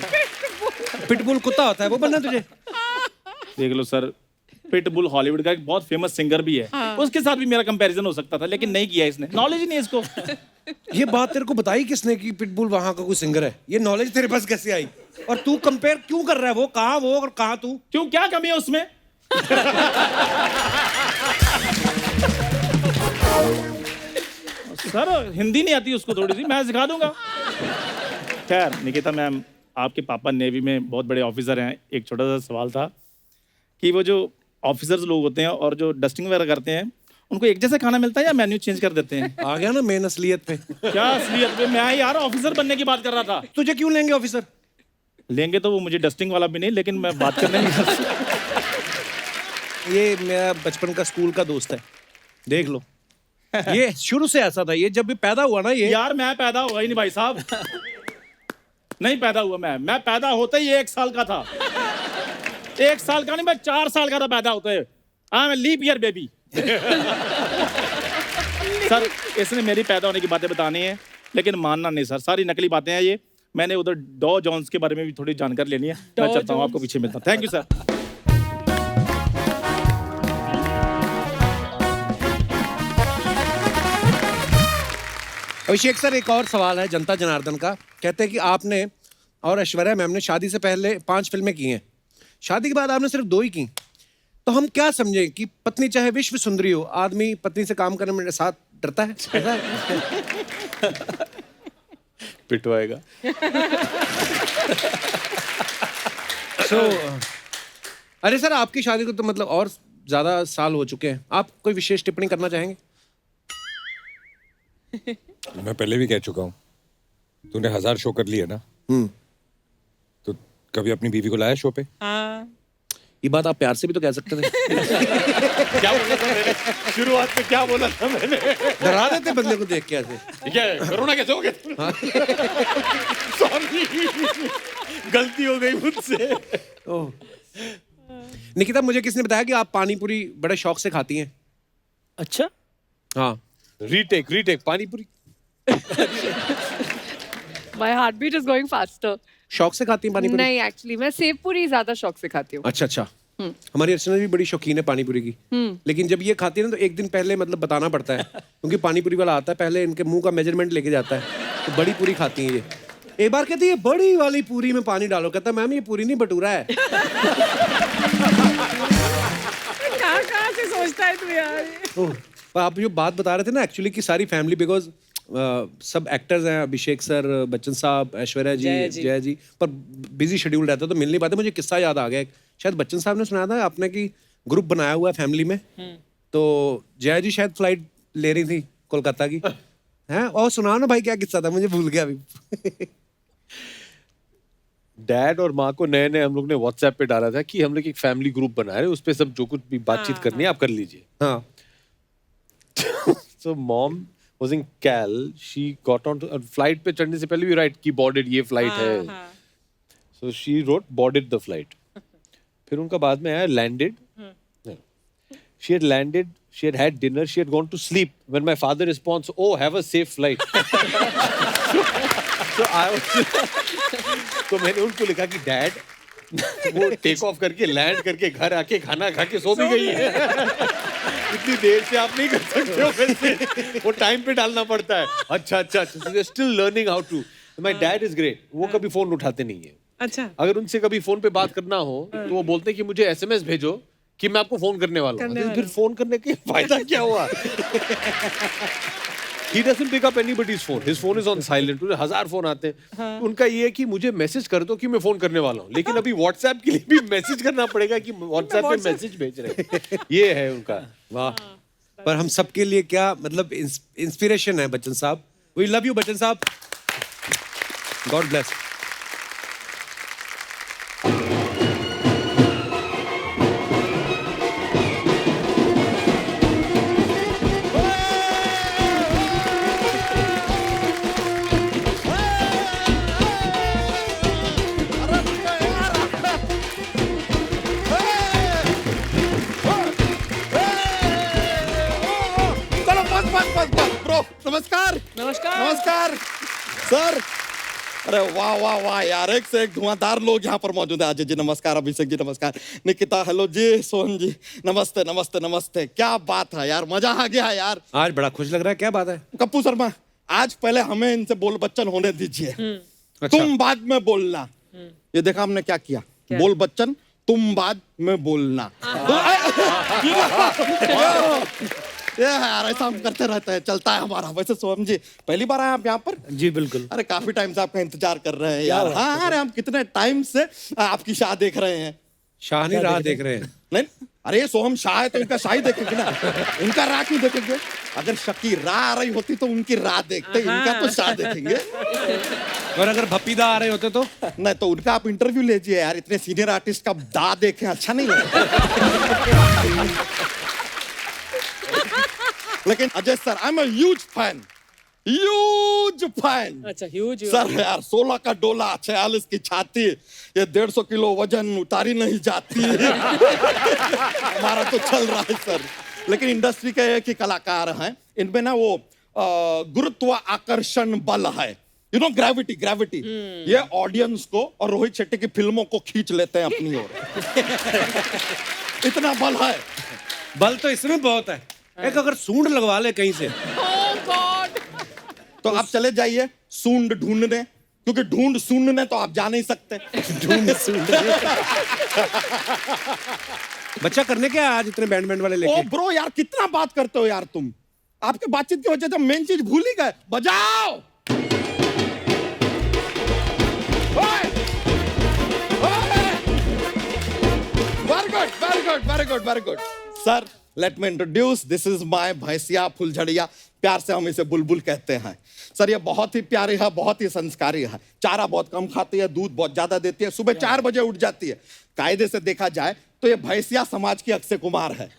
S1: पिटबुल कुत्ता होता है, वो बनना तुझे?
S8: देख लो सर, पिटबुल हॉलीवुड का एक बहुत फेमस सिंगर भी है। उसके साथ भी मेरा कंपैरिजन हो सकता था, लेकिन नहीं किया इसने। नॉलेज ही नहीं इसको।
S1: ये बात तेरे को बताई किसने कि पिटबुल वहां का कोई सिंगर है? ये नॉलेज तेरे पास कैसे आई? और तू कंपेयर क्यों कर रहा है? वो और कहाँ तू?
S8: क्यों, क्या कमी है उसमें? सर हिंदी नहीं आती उसको थोड़ी सी, मैं सिखा दूंगा। खैर निकिता मैम, आपके पापा नेवी में बहुत बड़े ऑफिसर हैं। एक छोटा सा सवाल था कि वो जो ऑफिसर्स लोग होते हैं और जो डस्टिंग वगैरह करते हैं, उनको एक जैसा खाना मिलता है या मेन्यू चेंज कर देते हैं?
S1: आ गया ना मेन असलियत पे।
S8: क्या असलियत पे? मैं यार ऑफिसर बनने की बात कर रहा था।
S1: तुझे क्यों लेंगे ऑफिसर?
S8: लेंगे तो वो मुझे डस्टिंग वाला भी नहीं, लेकिन मैं बात करने की।
S1: ये मेरा बचपन का स्कूल का दोस्त है, देख लो। ये शुरू से ऐसा था, ये जब भी पैदा हुआ ना ये।
S8: यार मैं पैदा हुआ ही नहीं भाई साहब। नहीं पैदा हुआ मैं पैदा होते ही 1 साल का था। 1 साल का नहीं, मैं 4 साल का था पैदा होते। I am leap year baby. Sir इसने मेरी पैदा होने की बातें बतानी है, लेकिन मानना नहीं सर, सारी नकली बातें हैं ये। मैंने उधर डॉ जॉन्स के बारे में भी थोड़ी जानकारी लेनी है। मैं चलता हूँ, आपको पीछे मिलता हूँ। Thank you sir.
S1: Abhishek sir, एक और सवाल है जनता जनार्दन का। कहते हैं कि आपने और ऐश्वर्या मैम ने शादी से पहले 5 फिल्में की हैं, शादी के बाद आपने सिर्फ 2 ही की। तो हम क्या समझें कि पत्नी चाहे विश्व सुंदरी हो, आदमी पत्नी से काम करने में साथ डरता है? ऐसा है?
S3: पिटवाएगा।
S1: अरे सर, आपकी शादी को तो मतलब और ज्यादा साल हो चुके हैं, आप कोई विशेष टिप्पणी करना चाहेंगे?
S2: मैं पहले भी कह चुका हूँ, तूने 1000 शो कर लिए ना, तो कभी अपनी बीवी को लाया शो पे?
S1: ये बात आप प्यार से भी तो कह सकते थे।
S3: क्या बोला था मैंने? शुरुआत में क्या बोला था मैंने?
S1: डरा देते बंदे को देख के ऐसे।
S3: क्या है? कोरोना कैसे हो गया? सॉरी, गलती हो गई मुझसे।
S1: ओह। निकिता, मुझे किसने बताया कि आप पानी पूरी बड़े शौक से खाती हैं?
S6: अच्छा,
S1: हाँ।
S3: रीटेक पानी पूरी।
S7: My heartbeat is going faster.
S1: शौक से खाती हैं पानी पूरी?
S7: नहीं, एक्चुअली मैं सेव पूरी ज्यादा शौक से खाती हूँ।
S1: अच्छा अच्छा। हमारी अर्चना भी बड़ी शौकीन है पानी पूरी की, लेकिन जब ये खाती है ना तो एक दिन पहले मतलब बताना पड़ता है, क्योंकि पानी पूरी वाला आता है, पहले इनके मुंह का मेजरमेंट लेके जाता है, तो बड़ी पूरी खाती हैं ये। एक बार कहती है बड़ी वाली पूरी में पानी डालो, कहता है मैम ये पूरी नहीं भटूरा है।
S4: कहाँ से सोचता है तू यार?
S1: ओह, पर आप जो बात बता रहे थे ना एक्चुअली कि सारी फैमिली, बिकॉज सब एक्टर्स हैं, अभिषेक सर, बच्चन साहब, ऐश्वर्या जी, जय जी, पर बिजी शेड्यूल रहता है तो मिल नहीं पाते। मुझे किस्सा याद आ गया, शायद बच्चन साहब ने सुनाया था आपने कि ग्रुप बनाया हुआ है फैमिली में, तो जय जी शायद फ्लाइट ले रही थी कोलकाता की, हैं? और सुनाओ ना भाई क्या किस्सा था, मुझे भूल गया अभी।
S3: डैड और माँ को नए नए हम लोग ने व्हाट्सएप पे डाला था कि हम लोग एक फैमिली ग्रुप बना रहे हैं, उस पे सब जो कुछ भी बातचीत करनी है आप कर लीजिए।
S1: हाँ।
S3: So mom was in Cal. She got on flight पे चढ़ने से पहले भी राइट की boarded ये flight है. So she wrote boarded the flight. फिर उनका बाद में आया landed. She had landed. She had had dinner. She had gone to sleep. When my father responds, "Oh, have a safe flight." So I was. तो मैंने उनको लिखा कि डैड वो टेक ऑफ करके लैंड करके घर आके खाना खा के सो भी गई है। इतनी देर से आप नहीं कर सकते हो वैसे, वो टाइम पे डालना पड़ता है। अच्छा अच्छा, still learning how to. My dad is great, वो कभी फोन उठाते नहीं है।
S4: अच्छा,
S3: अगर उनसे कभी फोन पे बात करना हो तो वो बोलते हैं कि मुझे एसएमएस भेजो कि मैं आपको फोन करने वाला हूँ। फिर फोन करने के फायदा क्या हुआ? He doesn't pick up anybody's phone. His phone is on silent. उन्हें 1000 फोन आते हैं। उनका ये है कि मुझे मैसेज कर दो कि मैं फोन करने वाला हूँ, लेकिन अभी व्हाट्सएप के लिए भी मैसेज करना पड़ेगा कि व्हाट्सएप पे मैसेज भेज रहे हैं। ये है उनका।
S1: वाह। पर हम सबके लिए क्या मतलब इंस्पिरेशन है बच्चन साहब। वी लव यू बच्चन साहब, गॉड ब्लेस।
S9: नमस्कार
S4: नमस्कार।
S9: नमस्कार सर। अरे वाह वाह वाह यार, एक से एक धुआंधार लोग यहाँ पर मौजूद है। अजय जी नमस्कार, अभिषेक जी नमस्कार, निकिता हेलो जी, सोहन जी नमस्ते नमस्ते नमस्ते। क्या बात है यार, मजा आ गया यार।
S1: आज बड़ा खुश लग रहा है, क्या बात है?
S9: कप्पू शर्मा, आज पहले हमें इनसे बोल बच्चन होने दीजिए।
S1: अच्छा।
S9: तुम बाद में बोलना। ये देखा हमने क्या किया? बोल बच्चन, तुम बाद में बोलना। यार ऐसा हम करते रहते हैं, चलता है हमारा। वैसे सोहम जी पहली बार आए आप यहाँ पर?
S6: जी बिल्कुल।
S9: अरे काफी टाइम से आपका इंतजार कर रहे हैं यार। हाँ, अरे हम कितने टाइम से आपकी शाह देख रहे हैं।
S1: शाहनी राह देख रहे हैं?
S9: नहीं, अरे सोहम शाह है तो इनका शाही देखेंगे ना, इनका राह क्यों देखेंगे? अगर शकी राह आ रही होती तो उनकी राह देखते, इनका तो शाह देखेंगे।
S1: और अगर भप्पीदा आ रहे होते तो?
S9: नहीं तो उनका आप इंटरव्यू लीजिए यार, इतने सीनियर आर्टिस्ट का दा देखें, अच्छा नहीं लगता। लेकिन Ajay sir, I am a huge fan, huge fan.
S4: अच्छा, ह्यूज
S9: सर यार, 16 का डोला 46 की छाती, ये 150 किलो वजन उतारी नहीं जाती। हमारा तो चल रहा है सर। लेकिन इंडस्ट्री के एक ही कलाकार हैं, इनमें ना वो गुरुत्व आकर्षण बल है, यू नो ग्रेविटी ग्रेविटी ये ऑडियंस को और रोहित शेट्टी की फिल्मों को खींच लेते हैं अपनी ओर। इतना बल है।
S1: बल तो इसमें बहुत है। एक अगर सूंड लगवा ले कहीं से
S7: Oh God!
S9: तो आप चले जाइए सूंड ढूंढने, क्योंकि ढूंढ सूंढने तो आप जा नहीं सकते।
S1: ढूंढ सूंड बच्चा करने क्या आज इतने बैंड वाले
S9: ओ
S1: लेके?
S9: ब्रो यार कितना बात करते हो यार तुम। आपके बातचीत की वजह से मेन चीज भूल ही गए। बजाओ। Very good very good very good very good. Sir let me introduce, this is my भैंसिया फुलझड़िया, प्यार से हम इसे बुलबुल कहते हैं। सर ये बहुत ही प्यारी है, बहुत ही संस्कारी है। चारा बहुत कम खाती है, दूध बहुत ज्यादा देती है, सुबह 4 बजे उठ जाती है। कायदे से देखा जाए तो ये भैंसिया समाज की अक्षय कुमार है।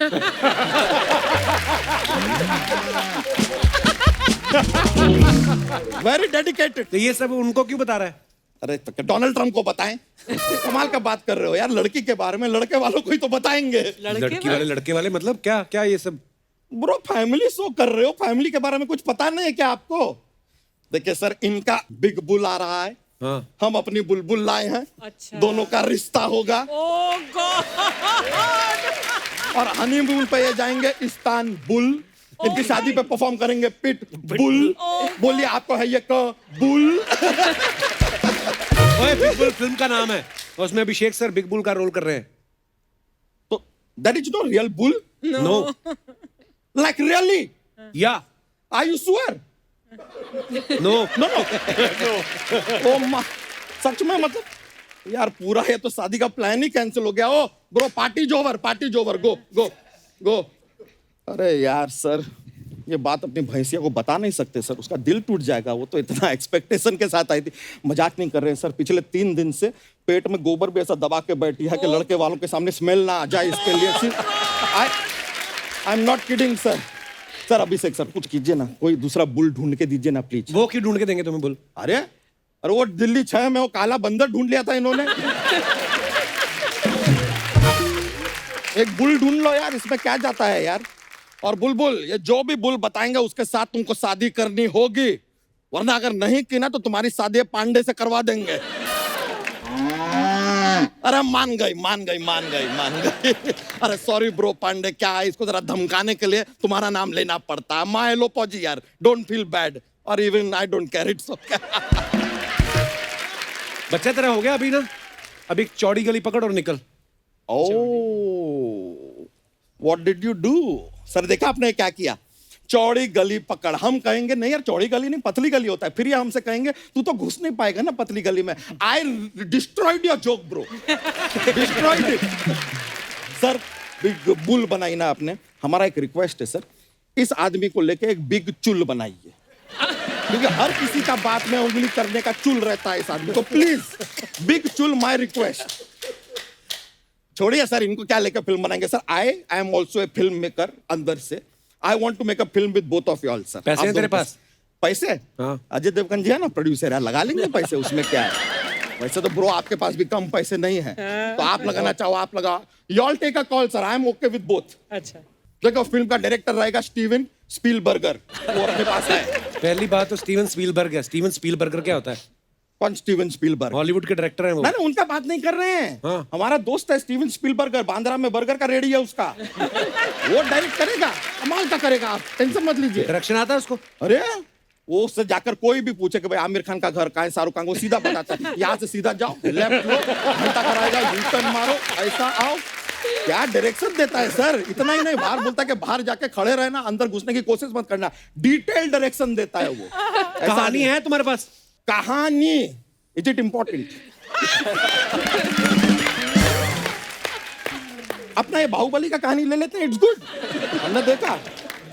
S9: Very dedicated.
S1: तो ये सब उनको क्यों बता रहा है?
S9: अरे तो डोनाल्ड ट्रम्प को बताएं। कमाल का बात कर रहे हो यार, लड़की के बारे में लड़के वालों को ही तो बताएंगे।
S1: लड़के वाले मतलब क्या क्या ये सब?
S9: ब्रो फैमिली शो कर रहे हो, फैमिली के बारे में कुछ पता नहीं है क्या आपको? देखिए सर, इनका बिग बुल आ रहा है,
S1: हाँ।
S9: हम अपनी बुलबुल लाए हैं।
S4: अच्छा।
S9: दोनों का रिश्ता होगा
S4: Oh God!
S9: और हनीमून पे ये जाएंगे इस्तानबुल। इनकी शादी पे परफॉर्म करेंगे पिट बुल। बोलिए आपको है ये बुल?
S1: ओए, बिग बुल फिल्म का नाम है और उसमें अभिषेक सर बिग बुल का रोल कर रहे हैं।
S9: तो that is no real bull?
S1: No.
S9: Like really?
S1: या
S9: are you sure?
S1: No
S9: no no. ओ मा, सच में मतलब यार पूरा ये तो शादी का प्लान ही कैंसिल हो गया। ओ ब्रो पार्टी जोवर गो गो गो। अरे यार सर, ये बात अपनी भैंसिया को बता नहीं सकते सर, उसका दिल टूट जाएगा। वो तो इतना एक्सपेक्टेशन के साथ आई थी। मजाक नहीं कर रहे हैं सर, पिछले 3 दिन से पेट में गोबर भी ऐसा दबा के बैठी है कि लड़के वालों के सामने स्मेल ना आ जाए, इसके लिए I am not kidding sir. Sir Abhishek sir कुछ कीजिए ना, कोई दूसरा बुल ढूंढ के दीजिए ना प्लीज।
S1: वो क्यों ढूंढ के देंगे तुम्हें बुल?
S9: अरे वो दिल्ली 6 में वो काला बंदर ढूंढ लिया था इन्होंने। एक बुल ढूंढ लो यार, इसमें क्या जाता है यार। और बुलबुल, ये जो भी बुल बताएंगे उसके साथ तुमको शादी करनी होगी, वरना अगर नहीं की ना तो तुम्हारी शादी पांडे से करवा देंगे। अरे मान गई। अरे सॉरी ब्रो पांडे, क्या है इसको जरा धमकाने के लिए तुम्हारा नाम लेना पड़ता है। माय एलोपॉजी यार, डोंट फील बैड और even I don't care, it's okay.
S1: बच्चा तेरा हो गया अभी ना, अभी एक चौड़ी गली पकड़ और निकल।
S9: What did you do? Sir देखा आपने क्या किया? चौड़ी गली पकड़। हम कहेंगे नहीं यार चौड़ी गली नहीं, पतली गली होता है। फिर ये हमसे कहेंगे तू तो घुस नहीं पाएगा ना पतली गली में। I destroyed your joke bro, destroyed it. Sir big bull बनाई ना आपने, हमारा एक रिक्वेस्ट है सर, इस आदमी को लेके एक बिग चुल बनाइए, क्योंकि हर किसी का बात में उंगली करने का चुल रहता है इस आदमी को। Please big chill, my request. छोड़िए सर, इनको क्या लेकर फिल्म बनाएंगे sir? I am also a film maker अंदर से। I want to make a film with both of you all sir.
S1: पैसे हैं तेरे पास?
S9: पैसे?
S1: हाँ।
S9: अजय देवगन जी है ना प्रोड्यूसर है, लगा लेंगे पैसे, उसमें क्या है। वैसे तो ब्रो आपके पास भी कम पैसे नहीं है, तो आप लगाना चाहो आप लगाओ। You all take a call sir, I am okay with both.
S4: अच्छा।
S9: देखो फिल्म का डायरेक्टर रहेगा स्टीवन स्पीलबर्गर, वो अपने पास है।
S1: पहली बात तो स्टीवन स्पीलबर्ग है। स्टीवन स्पीलबर्गर क्या होता है?
S9: कौन स्टीवन स्पीलबर्ग?
S1: हॉलीवुड के डायरेक्टर हैं वो।
S9: ना उनका बात नहीं कर रहे हैं।
S1: हाँ।
S9: हमारा दोस्त है स्टीवन स्पीलबर्गर, बांद्रा में बर्गर का रेडी है उसका। वो डायरेक्ट करेगा, कमाल का करेगा, आप टेंशन मत लीजिए।
S1: डायरेक्शन आता है उसको?
S9: अरे वो उससे जाकर कोई भी पूछे कि भाई आमिर खान का घर कहाँ है, शाहरुख खान, वो सीधा बताता है यहाँ से सीधा जाओ, लेफ्ट लो, घंटा कराएगा, यू-टर्न मारो, ऐसा आओ। क्या डायरेक्शन देता है सर। इतना ही नहीं, बाहर बोलता है कि बाहर जाके खड़े रहना, अंदर घुसने की कोशिश मत करना। डिटेल डायरेक्शन देता है वो।
S1: कहानी है तुम्हारे पास?
S9: कहानी इज इट इंपॉर्टेंट? अपना ये बाहुबली का कहानी ले लेते हैं, इट्स गुड। हमने देखा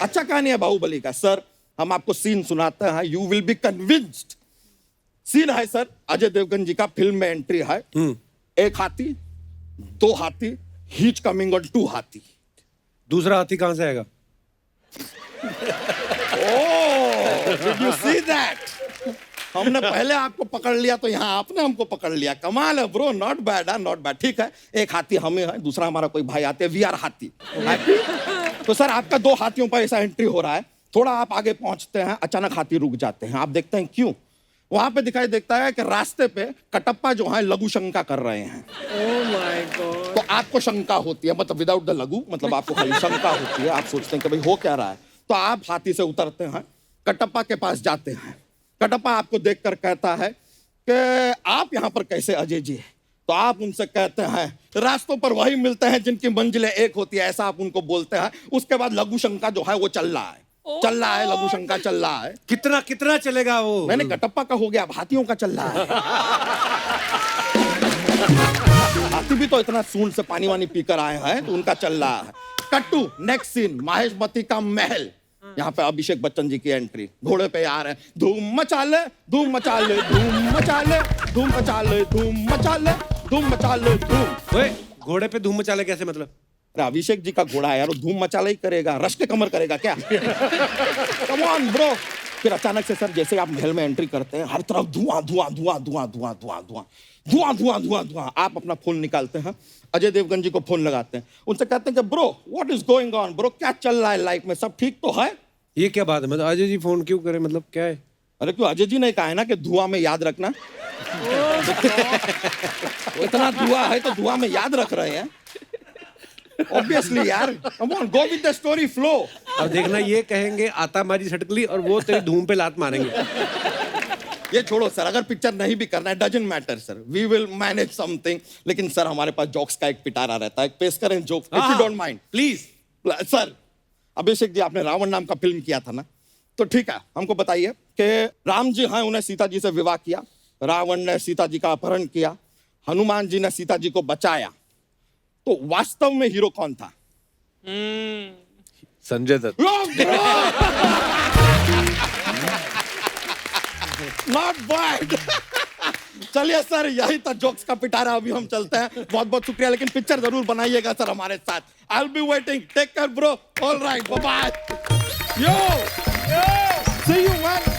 S9: अच्छा कहानी है बाहुबली का। सर हम आपको सीन सुनाते हैं, you will be convinced. Scene है सर, अजय देवगन जी का फिल्म में एंट्री है। 1 हाथी, 2 हाथी, हीच कमिंग ऑन 2 हाथी।
S1: दूसरा हाथी कहां से आएगा?
S9: ओह, डिड यू सी दैट? हमने पहले आपको पकड़ लिया तो यहाँ आपने हमको पकड़ लिया। कमाल है ब्रो, नॉट बैड है, नॉट बैड। ठीक है, 1 हाथी हमें है, दूसरा हमारा कोई भाई आते हैं, वी आर हाथी। तो सर आपका 2 हाथियों पर ऐसा एंट्री हो रहा है। थोड़ा आप आगे पहुंचते हैं, अचानक हाथी रुक जाते हैं। आप देखते हैं क्यों? वहां पे दिखाई देता है कि रास्ते पे कटप्पा जो है लघु शंका कर रहे हैं।
S4: Oh my God.
S9: तो आपको शंका होती है, मतलब विदाउट द लघु, मतलब आपको खाली शंका होती है, आप सोचते हैं कि भाई हो क्या रहा है। तो आप हाथी से उतरते हैं, कटप्पा के पास जाते हैं। कटप्पा आपको देखकर कहता है कि आप यहाँ पर कैसे अजय जी? तो आप उनसे कहते हैं रास्तों पर वही मिलते हैं जिनकी मंजिलें एक होती है, ऐसा आप उनको बोलते हैं। उसके बाद लघु शंका जो है वो चल रहा है, लघु शंका चल रहा है।
S1: कितना कितना चलेगा वो?
S9: मैंने कटप्पा का हो गया, अब हाथियों का चल रहा है। हाथी भी तो इतना सूंड से पानी वानी पीकर आए हैं, तो उनका चल रहा है। कट्टू नेक्स्ट सीन, माहेशमती का महल। यहाँ पे अभिषेक बच्चन जी की एंट्री, घोड़े पे आ रहे हैं। धूम मचा ले, धूम मचा ले, धूम मचा ले, धूम मचा ले, धूम मचा ले, धूम मचा ले, धूम।
S1: ओए, घोड़े पे धूम मचाले कैसे मतलब?
S9: अरे अभिषेक जी का घोड़ा है यार, वो धूम मचाला ही करेगा, रश के कमर करेगा क्या? Come on bro. फिर अचानक से सर जैसे आप महल में एंट्री करते हैं, हर तरफ धुआं धुआं धुआं धुआं धुआं धुआं धुआं धुआं धुआं धुआं धुआं। आप अपना फोन निकालते हैं, अजय देवगन जी को फोन लगाते हैं, उनसे कहते हैं कि bro what is going on bro, क्या चल रहा है लाइफ में, सब ठीक तो है?
S1: ये क्या बात है? मतलब अजय जी फोन क्यों करे, मतलब क्या है?
S9: अरे क्यों, अजय जी ने कहा है ना कि धुआं में याद रखना। वो इतना धुआं है तो धुआं में याद रख रहे हैं ऑब्वियसली यार। Come on, go with the story flow.
S1: अब देखना ये कहेंगे आता मारी सटकली और वो तेरी धूम पे लात मारेंगे।
S9: ये छोड़ो सर, अगर पिक्चर नहीं भी करना है doesn't matter sir, we will manage something. लेकिन सर हमारे पास जोक्स का एक पिटारा रहता है, पेश करें jokes if you don't mind
S1: please.
S9: Sir Abhishek ji, आपने रावण नाम का फिल्म किया था ना, तो ठीक है हमको बताइए कि राम जी हैं, उन्हें सीता जी से विवाह किया, रावण ने सीता जी का अपहरण किया, हनुमान जी ने सीता जी को बचाया, तो वास्तव में हीरो कौन था?
S3: संजय दत्त।
S9: Not bad. चलिए सर, यही था जोक्स का पिटारा। अभी हम चलते हैं, बहुत बहुत शुक्रिया, लेकिन पिक्चर जरूर बनाइएगा सर हमारे साथ। I will be waiting, take care bro, all right, bye bye, yo see you man.